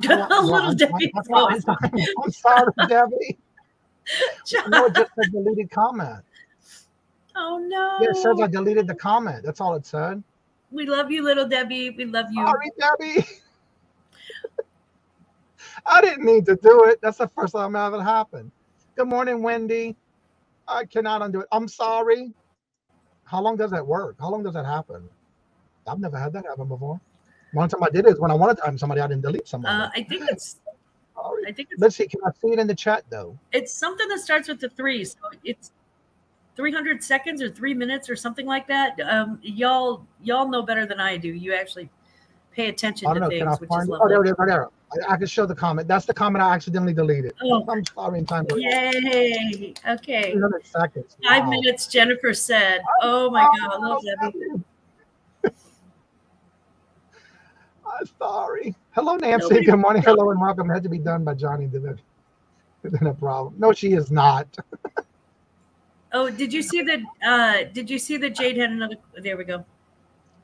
Little Debbie. I'm sorry, Debbie. No, it just said deleted comment. Oh no. Yeah, it says I deleted the comment. That's all it said. We love you, little Debbie. We love you. Sorry, Debbie. I didn't mean to do it. That's the first time I've ever happened. Good morning, Wendy. I cannot undo it. I'm sorry. How long does that work? How long does that happen? I've never had that happen before. One time I did it when I wanted to time somebody. I didn't delete somebody. I think it's. Sorry. I think it's. Let's see. Can I see it in the chat though? It's something that starts with the 3, so it's 300 seconds or 3 minutes or something like that. Y'all know better than I do. You actually pay attention to things, which is lovely. Oh, there it is, right there. I can show the comment. That's the comment I accidentally deleted. Oh, I'm sorry in time. Yay. Okay. 300 seconds. Wow. 5 minutes, Jennifer said. Oh my God, I love Debbie. I'm sorry. Hello, Nancy. Good morning. Hello and welcome. Had to be done by Johnny. No problem. No, she is not. Oh, did you see that? Jade had another? There we go.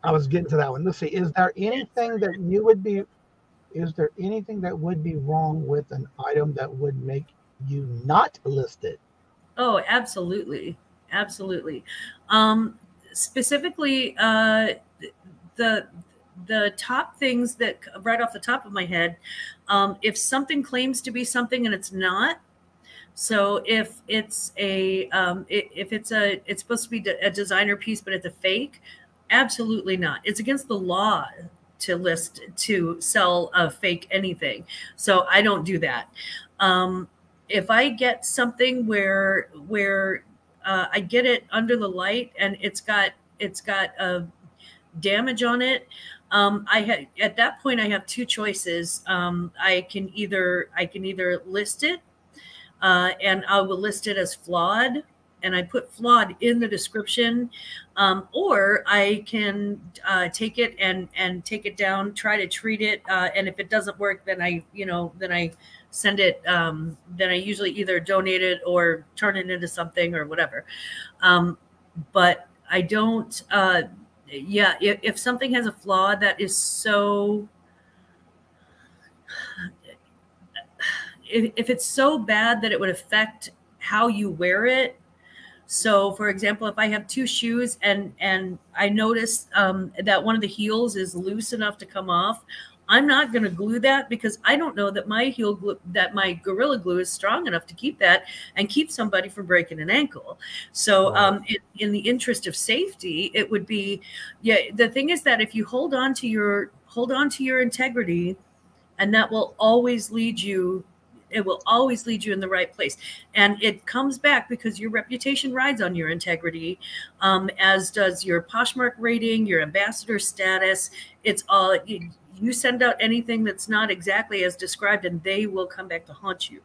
I was getting to that one. Let's see. Is there anything that you would be? Is there anything that would be wrong with an item that would make you not list it? Oh, absolutely, absolutely. Specifically, the top things that right off the top of my head, if something claims to be something and it's not. So if it's it's supposed to be a designer piece, but it's a fake, absolutely not. It's against the law to sell a fake anything. So I don't do that. If I get something where I get it under the light and it's got a damage on it, at that point I have two choices. I can either list it, and I will list it as flawed, and I put flawed in the description, or I can take it and take it down, try to treat it, and if it doesn't work, then I send it. Then I usually either donate it or turn it into something or whatever. But I don't. Yeah, if something has a flaw that is so. If it's so bad that it would affect how you wear it. So, for example, if I have two shoes and I notice that one of the heels is loose enough to come off, I'm not going to glue that because I don't know that my heel glue, that my Gorilla Glue is strong enough to keep that and keep somebody from breaking an ankle. So, in the interest of safety, it would be, yeah. The thing is that if you hold on to your integrity, and that will always lead you. It will always lead you in the right place. And it comes back because your reputation rides on your integrity, as does your Poshmark rating, your ambassador status. It's all, you send out anything that's not exactly as described and they will come back to haunt you.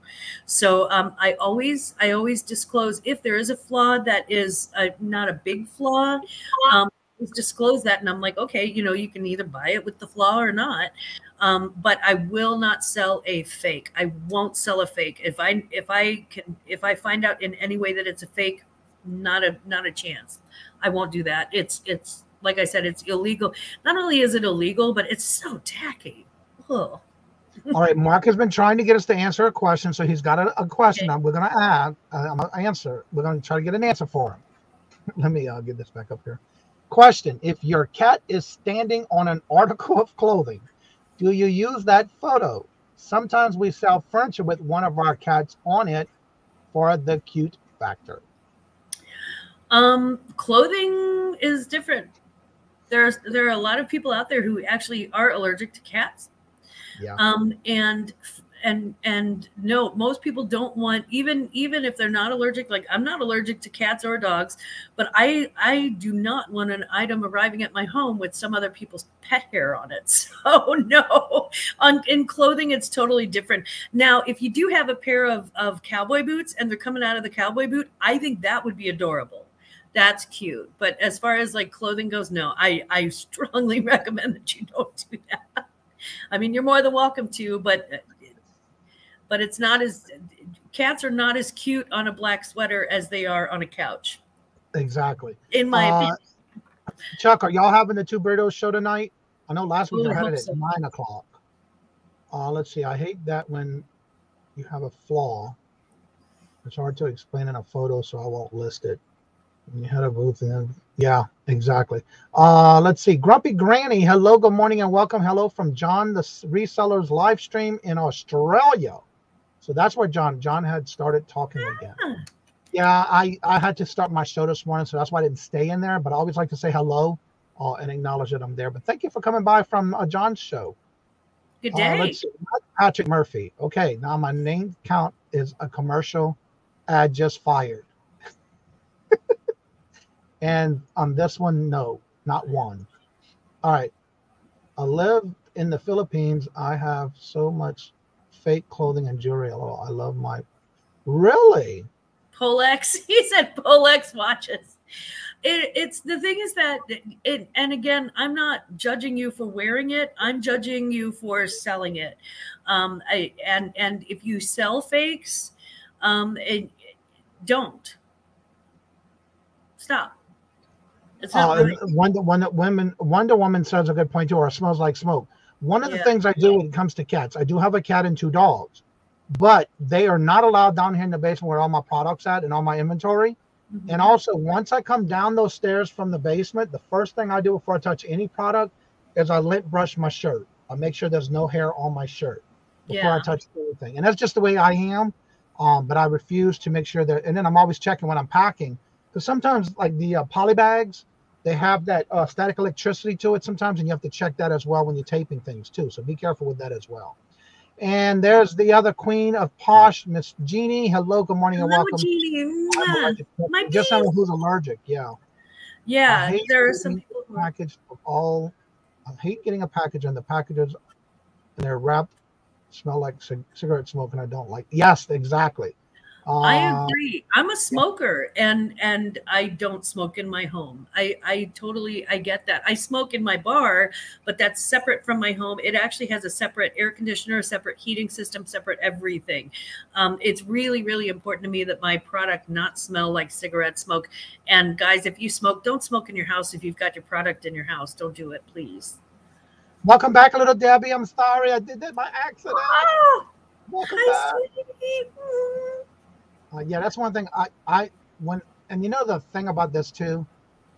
So I always disclose if there is a flaw that is not a big flaw, disclose that. And I'm like, okay, you can either buy it with the flaw or not. But I will not sell a fake. I won't sell a fake. If I find out in any way that it's a fake, not a chance. I won't do that. It's like I said, it's illegal. Not only is it illegal, but it's so tacky. Ugh. All right, Mark has been trying to get us to answer a question, so he's got a question. Okay. We're going to add. I'm going to answer. We're going to try to get an answer for him. Let me get this back up here. Question: if your cat is standing on an article of clothing, do you use that photo? Sometimes we sell furniture with one of our cats on it for the cute factor. Clothing is different. There are a lot of people out there who actually are allergic to cats. Yeah. And no, most people don't want, even if they're not allergic, like I'm not allergic to cats or dogs, but I do not want an item arriving at my home with some other people's pet hair on it. So no, in clothing, it's totally different. Now, if you do have a pair of cowboy boots and they're coming out of the cowboy boot, I think that would be adorable. That's cute. But as far as like clothing goes, no, I strongly recommend that you don't do that. I mean, you're more than welcome to, but it's not as, cats are not as cute on a black sweater as they are on a couch. Exactly. In my opinion. Chuck, are y'all having the Two Burritos show tonight? I know last week you had it at 9 o'clock. Let's see. I hate that when you have a flaw. It's hard to explain in a photo, so I won't list it. When you had a booth, and yeah, exactly. Let's see. Grumpy Granny, hello, good morning, and welcome. Hello from John, the Reseller's live stream in Australia. So that's where John had started talking again. Yeah, I had to start my show this morning, so that's why I didn't stay in there. But I always like to say hello and acknowledge that I'm there. But thank you for coming by from John's show. Good day. Let's see. Patrick Murphy. Okay, now my name count is a commercial ad just fired. And on this one, no, not one. All right. I live in the Philippines. I have so much fake clothing and jewelry. Oh, I love my... Really? Polex. He said Polex watches. It's the thing is that and again, I'm not judging you for wearing it. I'm judging you for selling it. And if you sell fakes, don't stop. It's not really... Wonder Woman says a good point too, or smells like smoke. One of the things I do when it comes to cats, I do have a cat and 2 dogs, but they are not allowed down here in the basement where all my products at and all my inventory. Mm-hmm. And also, once I come down those stairs from the basement, the first thing I do before I touch any product is I lint brush my shirt. I make sure there's no hair on my shirt before I touch anything. And that's just the way I am. But I refuse to make sure that, and then I'm always checking when I'm packing, because sometimes like the poly bags, they have that static electricity to it sometimes, and you have to check that as well when you're taping things too. So be careful with that as well. And there's the other queen of Posh, Miss Jeannie. Hello, good morning, and welcome. Jeannie. Just someone who's allergic, yeah. Yeah, there are some people who package of all. I hate getting a package and the packages and they're wrapped smell like cigarette smoke, and I don't like. Yes, exactly. I agree. I'm a smoker, and I don't smoke in my home. I totally get that. I smoke in my bar, but that's separate from my home. It actually has a separate air conditioner, a separate heating system, separate everything. It's really, really important to me that my product not smell like cigarette smoke. And guys, if you smoke, don't smoke in your house. If you've got your product in your house, don't do it, please. Welcome back, little Debbie. I'm sorry I did that by accident. Oh, Welcome hi, back. sweetie. Yeah, that's one thing and you know the thing about this too,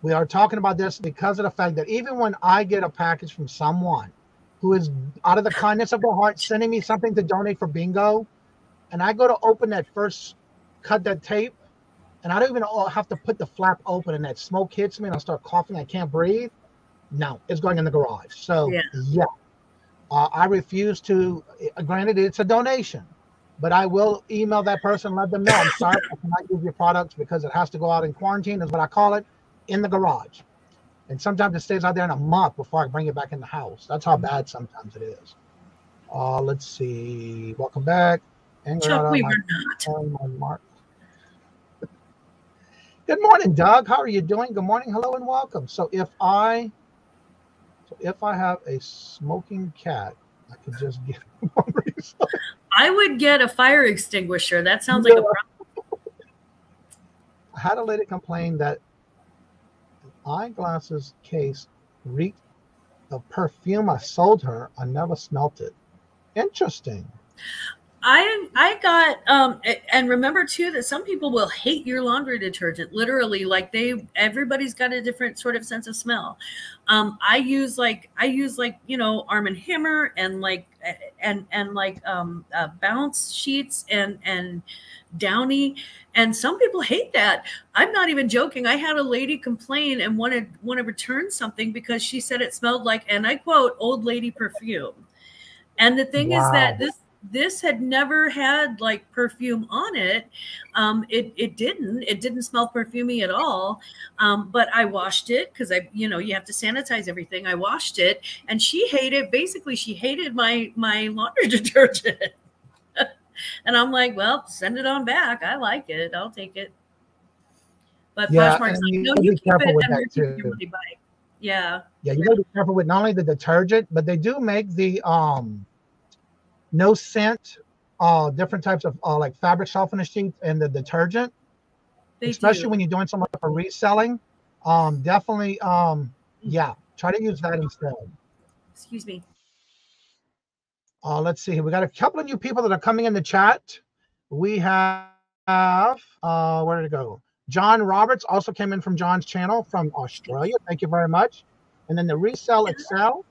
we are talking about this because of the fact that even when I get a package from someone who is out of the kindness of their heart sending me something to donate for bingo, and I go to open that first, cut that tape, and I don't even have to put the flap open, and that smoke hits me and I start coughing, I can't breathe. No, it's going in the garage. So yeah, I refuse to, granted it's a donation, but I will email that person, let them know, I'm sorry, I cannot use your products because it has to go out in quarantine, is what I call it, in the garage. And sometimes it stays out there in a month before I bring it back in the house. That's how bad sometimes it is. Let's see. Welcome back. Chuck, we were not. Good morning, Doug. How are you doing? Good morning, hello, and welcome. So if I have a smoking cat, I could just get one reason. I would get a fire extinguisher. That sounds like a problem. I had a lady complain that the eyeglasses case reeked of perfume I sold her. I never smelt it. Interesting. I got and remember too that some people will hate your laundry detergent, literally, like everybody's got a different sort of sense of smell. I use like Arm & Hammer and Bounce sheets and Downy, and some people hate that. I'm not even joking. I had a lady complain and want to return something because she said it smelled like, and I quote, old lady perfume. And the thing is that this had never had like perfume on it. It didn't smell perfumey at all. But I washed it because you have to sanitize everything. I washed it and she hated my laundry detergent. And I'm like, well, send it on back. I like it. I'll take it. But Poshmark's like, no, you keep it and we'll keep your money back. Yeah. Yeah, you gotta be careful with not only the detergent, but they do make the no scent, different types of like fabric softener sheets and the detergent, especially when you're doing something for reselling. Definitely, yeah, try to use that instead. Excuse me. Let's see here. We got a couple of new people that are coming in the chat. We have, where did it go? John Roberts also came in from John's channel from Australia. Thank you very much. And then the Resell XL.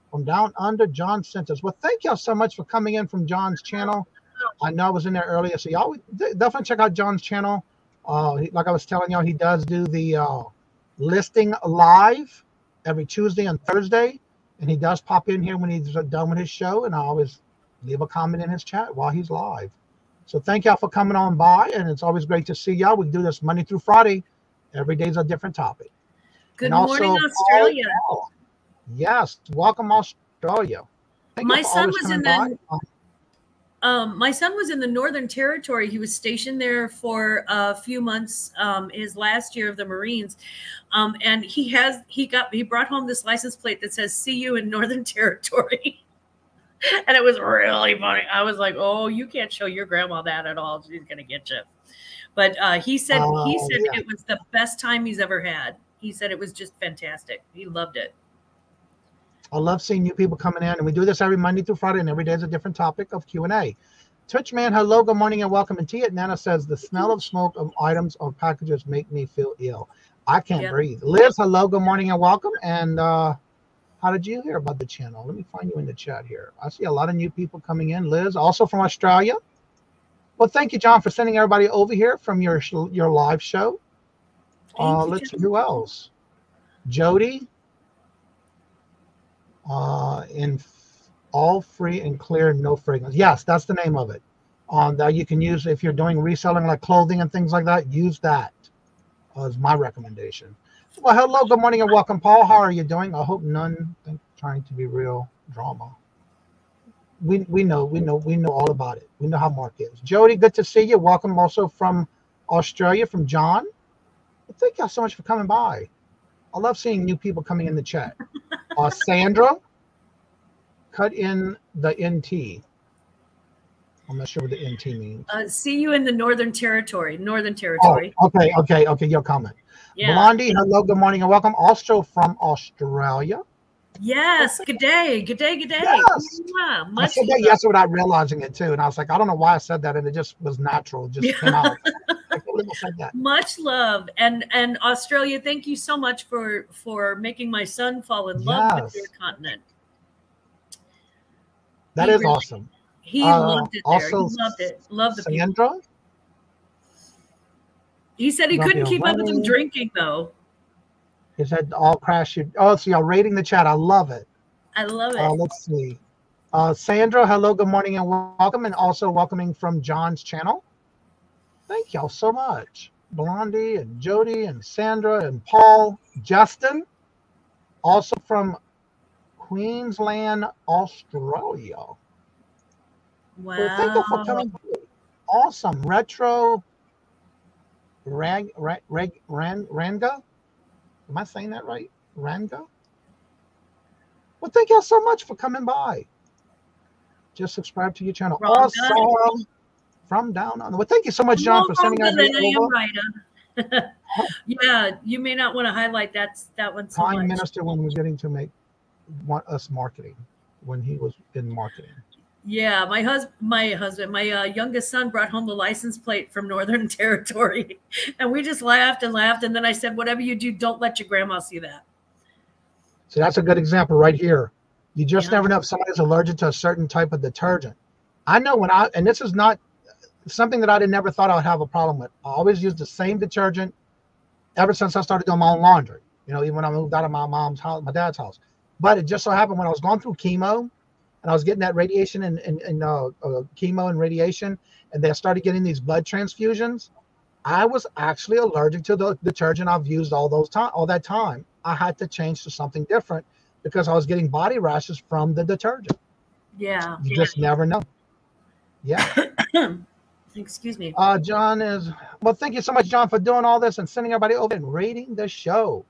From down under, John sent us. Well, thank y'all so much for coming in from John's channel. I know I was in there earlier, so y'all definitely check out John's channel. Like I was telling y'all, he does do the listing live every Tuesday and Thursday, and he does pop in here when he's done with his show, and I always leave a comment in his chat while he's live. So thank y'all for coming on by, and it's always great to see y'all. We do this Monday through Friday. Every day is a different topic. Good morning, Australia. Yes, welcome Australia. My son was in the Northern Territory. He was stationed there for a few months, his last year of the Marines, and he brought home this license plate that says "See you in Northern Territory," and it was really funny. I was like, "Oh, you can't show your grandma that at all. She's gonna get you." But he said it was the best time he's ever had. He said it was just fantastic. He loved it. I love seeing new people coming in, and we do this every Monday through Friday, and every day is a different topic of Q&A. Twitchman, hello, good morning, and welcome. And Tia Nana says, the smell of smoke of items or packages make me feel ill. I can't breathe. Liz, hello, good morning, and welcome. And how did you hear about the channel? Let me find you in the chat here. I see a lot of new people coming in. Liz, also from Australia. Well, thank you, John, for sending everybody over here from your live show. Let's see who else. Jody. In all free and clear, no fragrance. Yes, that's the name of it. That you can use if you're doing reselling like clothing and things like that. Use that as my recommendation. Well, hello, good morning, and welcome, Paul. How are you doing? I hope none trying to be real drama. we know all about it. We know how Mark is. Jody, good to see you. Welcome also from Australia, from John. Well, thank y'all so much for coming by. I love seeing new people coming in the chat. Sandra, cut in the NT. I'm not sure what the NT means. See you in the Northern Territory. Northern Territory. Oh, okay. Your comment. Yeah. Blondie, hello, good morning, and welcome. Also from Australia. Yes. Good day. Good day. Good day. Yes. Yeah, I said that yesterday without realizing it too, and I was like, I don't know why I said that, and it just was natural. It just came out. I can't believe I said that. Much love, and Australia. Thank you so much for making my son fall in love with your continent. That is awesome. He loved it there. Also, he loved it. Loved the Sandra. people. He said he couldn't keep up with them drinking though. He said all crash. Oh, so y'all rating the chat. I love it. I love it. Let's see. Sandra, hello, good morning, and welcome, and also welcoming from John's channel. Thank y'all so much. Blondie and Jody and Sandra and Paul, Justin, also from Queensland, Australia. Wow. Well, thank you for coming. Awesome. Retro Ranga. Am I saying that right? Ranga? Well, thank y'all so much for coming by. Just subscribe to your channel. Awesome. From down under. Well, thank you so much, John, for sending out the Yeah, you may not want to highlight that one so Prime much. Minister when he was getting to want us marketing, when he was in marketing. Yeah, my youngest son brought home the license plate from Northern Territory, and we just laughed and laughed. And then I said, "Whatever you do, don't let your grandma see that." So that's a good example right here. You just never know if somebody's allergic to a certain type of detergent. I know and this is not something that I never thought I would have a problem with. I always use the same detergent ever since I started doing my own laundry. Even when I moved out of my mom's house, my dad's house. But it just so happened when I was going through chemo, and I was getting that radiation and chemo and radiation, and they started getting these blood transfusions. I was actually allergic to the detergent I've used all that time. I had to change to something different because I was getting body rashes from the detergent. Yeah. You just never know. Yeah. Excuse me. John is, well, thank you so much, John, for doing all this and sending everybody over and rating the show.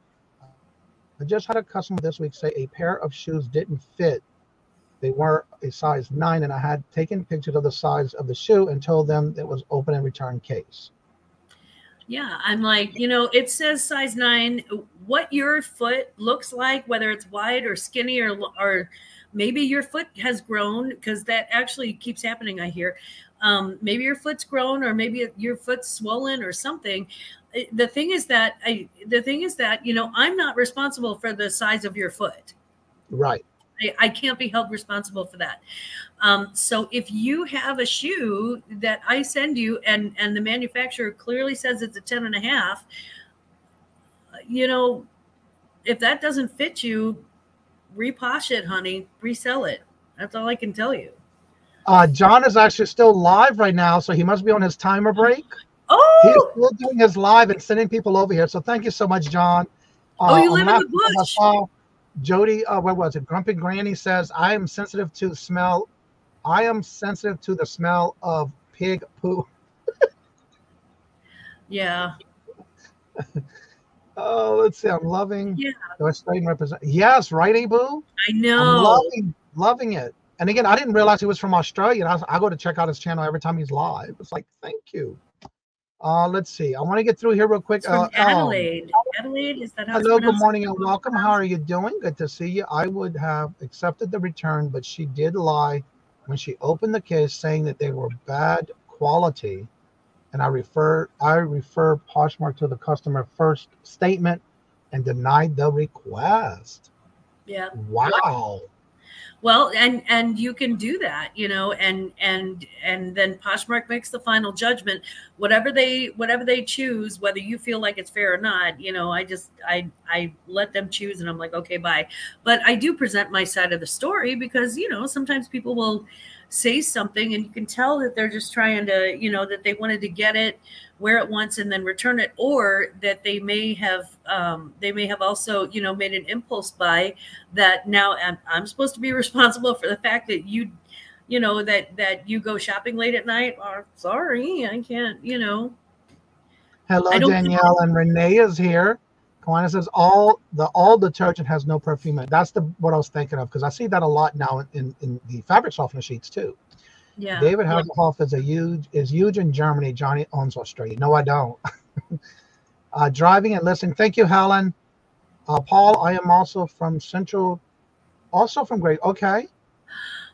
I just had a customer this week say a pair of shoes didn't fit. They were a size 9, and I had taken pictures of the size of the shoe and told them it was open and return case. Yeah, I'm like, it says size 9. What your foot looks like, whether it's wide or skinny or maybe your foot has grown, because that actually keeps happening, I hear. Maybe your foot's grown, or maybe your foot's swollen or something. The thing is that I'm not responsible for the size of your foot. Right. I can't be held responsible for that. So if you have a shoe that I send you and the manufacturer clearly says it's a 10.5, if that doesn't fit you, reposh it, honey, resell it. That's all I can tell you. John is actually still live right now, so he must be on his timer break. Oh, he's still doing his live and sending people over here. So thank you so much, John. You live in the bush. Jody, where was it? Grumpy Granny says, I am sensitive to the smell of pig poo. Yeah. Oh, let's see. I'm loving. Yeah. Yes, right, Abu? I know. I'm loving it. And again, I didn't realize he was from Australia. And I go to check out his channel every time he's live. It's like, thank you. Let's see. I want to get through here real quick. From Adelaide. Adelaide, is that how hello, good morning and welcome. How are you doing? Good to see you. I would have accepted the return, but she did lie when she opened the case saying that they were bad quality. And I refer Poshmark to the customer first statement and denied the request. Yeah. Wow. Well, and you can do that, and then Poshmark makes the final judgment. Whatever they choose, whether you feel like it's fair or not, I let them choose, and I'm like, okay, bye. But I do present my side of the story because sometimes people will say something and you can tell that they're just trying to, that they wanted to get it, wear it once and then return it, or that they may have also, made an impulse buy that now I'm supposed to be responsible for the fact that you you know, that you go shopping late at night. Or sorry, I can't, you know. Hello, Danielle, and Renee is here. Kawana says all detergent has no perfume in it. That's what I was thinking of, because I see that a lot now in the fabric softener sheets too. Yeah. David Hasselhoff is huge in Germany. Johnny owns Australia. No, I don't. Driving and listening. Thank you, Helen. Paul, I am also from Great. Okay.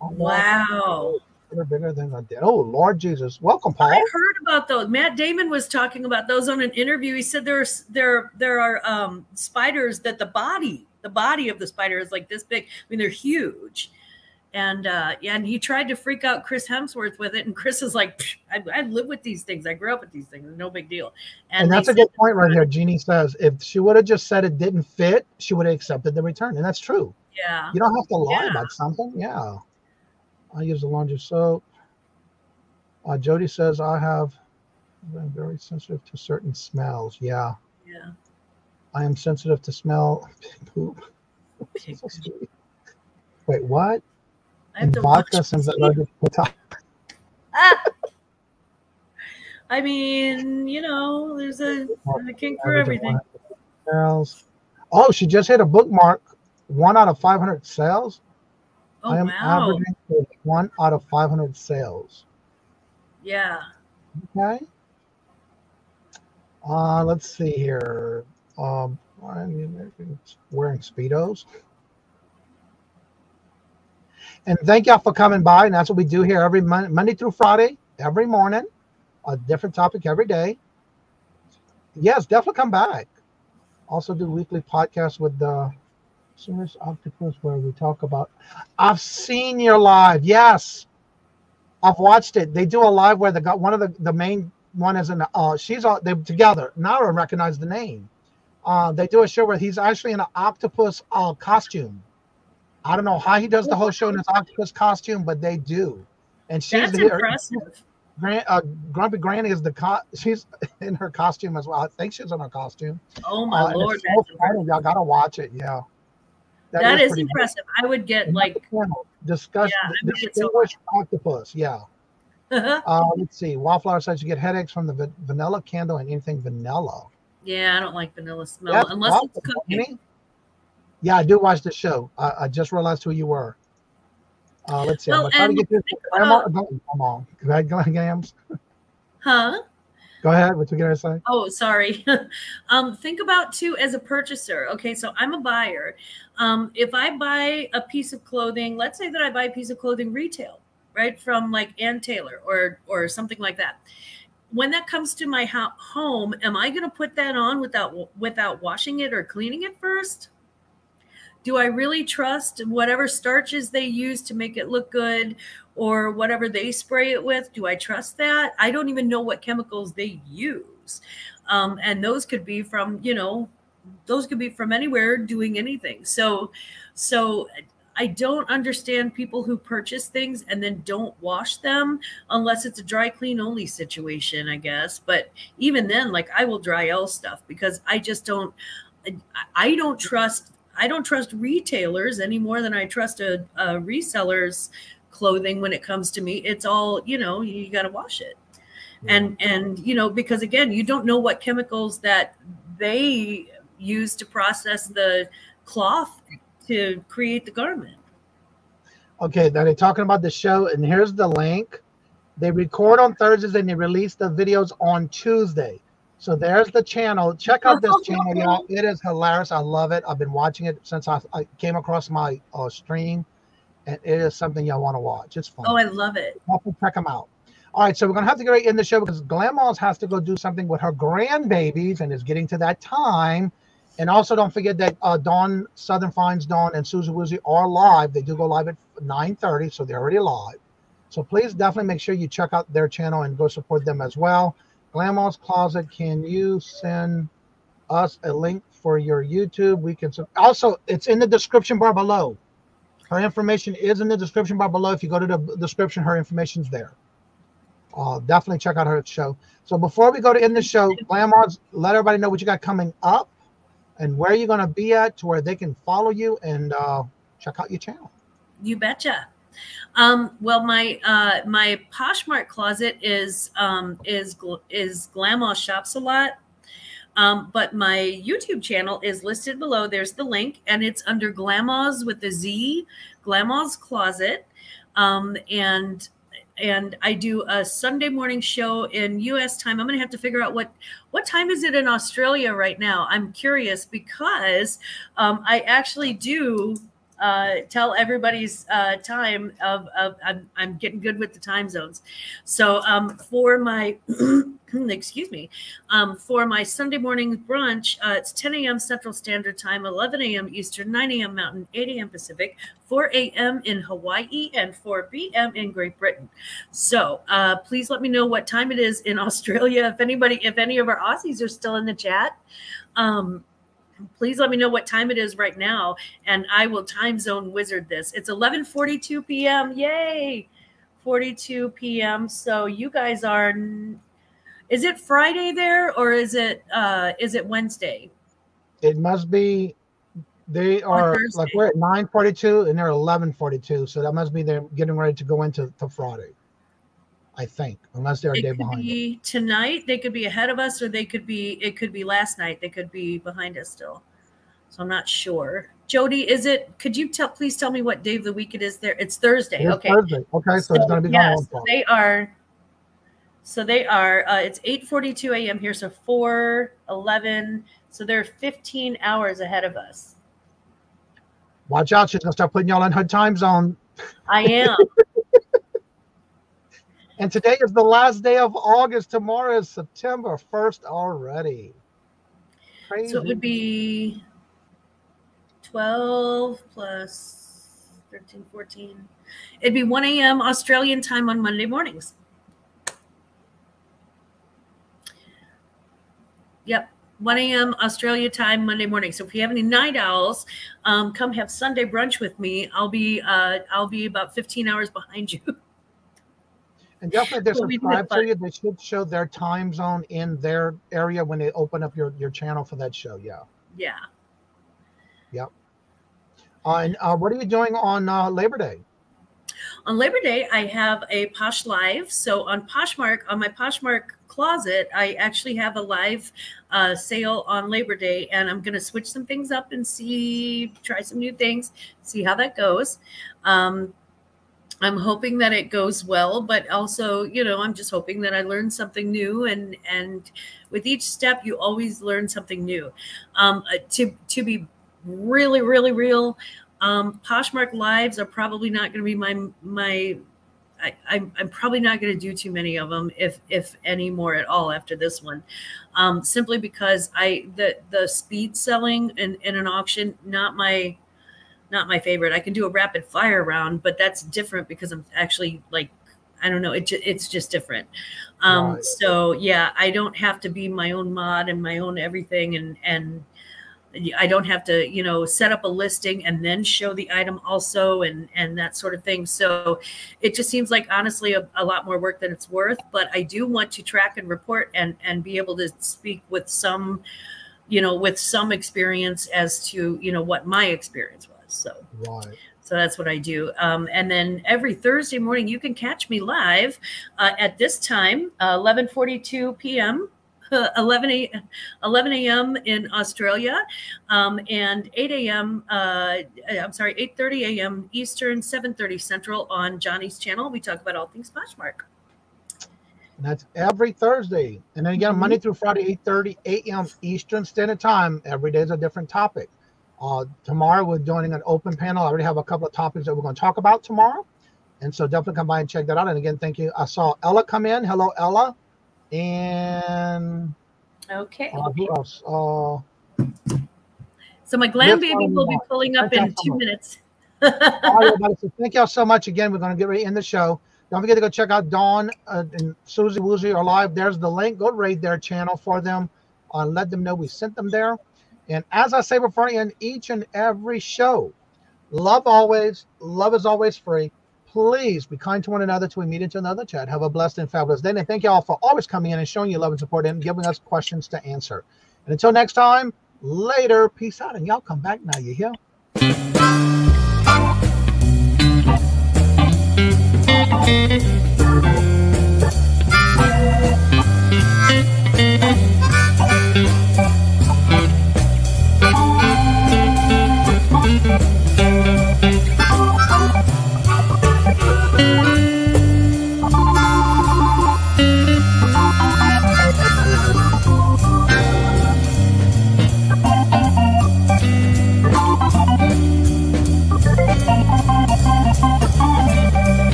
Wow. They're bigger than I did. Oh, Lord Jesus. Welcome, Paul. I heard about those. Matt Damon was talking about those on an interview. He said there are spiders that the body of the spider is like this big. I mean, they're huge. And and he tried to freak out Chris Hemsworth with it, and Chris is like, I live with these things. I grew up with these things. No big deal. And that's a good point right here. Jeannie says if she would have just said it didn't fit, she would have accepted the return, and that's true. Yeah. You don't have to lie about something. Yeah. I use the laundry soap. Jody says I'm very sensitive to certain smells. Yeah. Yeah. I am sensitive to smell poop. Wait, what? I have to vodka I mean, you know, there's a kink for everything. Oh, she just hit a bookmark. 1 out of 500 sales. Oh, I am wow. averaging 1 out of 500 sales. Yeah. Okay. Let's see here. Wearing Speedos. And thank y'all for coming by. And that's what we do here every Monday through Friday, every morning, a different topic every day. Yes, definitely come back. Also do weekly podcasts with the Serious Octopus where we talk about. I've seen your live. Yes, I've watched it. They do a live where one of the main one is in. They're together. Now I recognize the name. They do a show where he's actually in an octopus costume. I don't know how he does the whole show in his octopus costume, but they do. And she's impressive. Grumpy Granny is she's in her costume as well. I think she's in her costume. Oh my Lord! Y'all gotta watch it. Yeah, that is impressive. I would get disgusting. Distinguished octopus. Yeah. Let's see. Wildflower says you get headaches from the vanilla candle and anything vanilla. Yeah, I don't like vanilla smell unless it's cooking. Yeah, I do watch the show. I just realized who you were. Let's see. Well, I'm trying to get this. Come on. Go ahead, Gams. Huh? Go ahead. What you gonna say? Oh, sorry. Think about too as a purchaser. Okay, so I'm a buyer. If I buy a piece of clothing, let's say that I buy a piece of clothing retail, right, from like Ann Taylor or something like that. When that comes to my home, am I going to put that on without washing it or cleaning it first? Do I really trust whatever starches they use to make it look good or whatever they spray it with? Do I trust that? I don't even know what chemicals they use. And those could be from, anywhere doing anything. So I don't understand people who purchase things and then don't wash them unless it's a dry clean only situation, I guess. But even then, like I will dry L stuff because I don't trust retailers any more than I trust a reseller's clothing when it comes to me. It's all, you got to wash it. And, because again, you don't know what chemicals that they use to process the cloth to create the garment. Okay, now they're talking about the show, and here's the link. They record on Thursdays and they release the videos on Tuesday. So there's the channel. Check out this channel, y'all. It is hilarious. I love it. I've been watching it since I came across my stream, and it is something y'all want to watch. It's fun. Oh, I love it. Check them out. All right, so we're going to have to get right in the show because Glammaz has to go do something with her grandbabies and is getting to that time. And also don't forget that Dawn, Southern Finds Dawn, and Susie Woozy are live. They do go live at 9:30, so they're already live. So please definitely make sure you check out their channel and go support them as well. Glammaz Closet, can you send us a link for your YouTube? We can also, it's in the description bar below. Her information is in the description bar below. If you go to the description, her information's there. Definitely check out her show. So before we go to end the show, Glammaz, let everybody know what you got coming up and where you're going to be at to where they can follow you and check out your channel. You betcha. Well, my Poshmark closet is Glammaz Shops a Lot. But my YouTube channel is listed below. There's the link, and it's under Glammaz with a Z, Glammaz Closet. And I do a Sunday morning show in US time. I'm going to have to figure out what time is it in Australia right now. I'm curious because I actually do tell everybody's time I'm getting good with the time zones. So for my excuse me, for my Sunday morning brunch, it's 10 a.m. Central Standard Time, 11 a.m. Eastern, 9 a.m. Mountain, 8 a.m. Pacific, 4 a.m. in Hawaii, and 4 p.m. in Great Britain. So please let me know what time it is in Australia. If any of our Aussies are still in the chat, please let me know what time it is right now, and I will time zone wizard this. It's 11:42 p.m. Yay! 42 p.m. So you guys are, is it Friday there, or is it Wednesday? It must be, they are, like, we're at 9:42 and they're 11:42. So that must be they're getting ready to go into Friday, I think, unless they're a day behind. It could be tonight. They could be ahead of us, or it could be last night. They could be behind us still. So I'm not sure. Jody, could you please tell me what day of the week it is there? It's Thursday. It's okay. Thursday. Okay. So it's going to be going on. They are, it's 8:42 a.m. here. So 4:11. So they're 15 hours ahead of us. Watch out. She's going to start putting y'all in her time zone. I am. And today is the last day of August. Tomorrow is September 1st already. Crazy. So it would be 12 plus 13, 14. It'd be 1 a.m. Australian time on Monday mornings. Yep. 1 a.m. Australia time Monday morning. So if you have any night owls, come have Sunday brunch with me. I'll be about 15 hours behind you. And definitely, they're subscribed to you. They should show their time zone in their area when they open up your channel for that show. Yeah. Yeah. Yep. And what are you doing on Labor Day? On Labor Day, I have a Posh Live. So on Poshmark, on my Poshmark closet, I actually have a live sale on Labor Day, and I'm going to switch some things up and try some new things, see how that goes. I'm hoping that it goes well, but also, I'm just hoping that I learn something new. And with each step, you always learn something new. To be really, really real, Poshmark Lives are probably not going to be I'm probably not going to do too many of them, if any more at all after this one, simply because the speed selling in an auction, not my favorite. I can do a rapid fire round, but that's different because I'm actually I don't know. It's just different. Right. So yeah, I don't have to be my own mod and my own everything. And I don't have to, set up a listing and then show the item also and that sort of thing. So it just seems like, honestly, a lot more work than it's worth, but I do want to track and report and be able to speak with some experience as to, what my experience was. So, right. So that's what I do. And then every Thursday morning, you can catch me live at this time, 11:42 p.m., 11 a.m. in Australia, and 8 a.m. 8:30 a.m. Eastern, 7:30 Central on Johnny's channel. We talk about all things Poshmark. And that's every Thursday. And then again, Monday through Friday, 8:30 a.m. Eastern Standard Time. Every day is a different topic. Tomorrow we're doing an open panel. I already have a couple of topics that we're going to talk about tomorrow. And so definitely come by and check that out. And again, thank you. I saw Ella come in. Hello, Ella. And okay. Who else? So my Glam Baby will be pulling up in 2 minutes. All right, everybody. So thank y'all so much. Again, we're going to get ready to end the show. Don't forget to go check out Dawn and Susie Woozy are live. There's the link. Go raid their channel for them. Let them know we sent them there. And as I say before, in each and every show, love always. Love is always free. Please be kind to one another till we meet into another chat. Have a blessed and fabulous day. And thank you all for always coming in and showing your love and support and giving us questions to answer. And until next time, later. Peace out. And y'all come back now. You hear?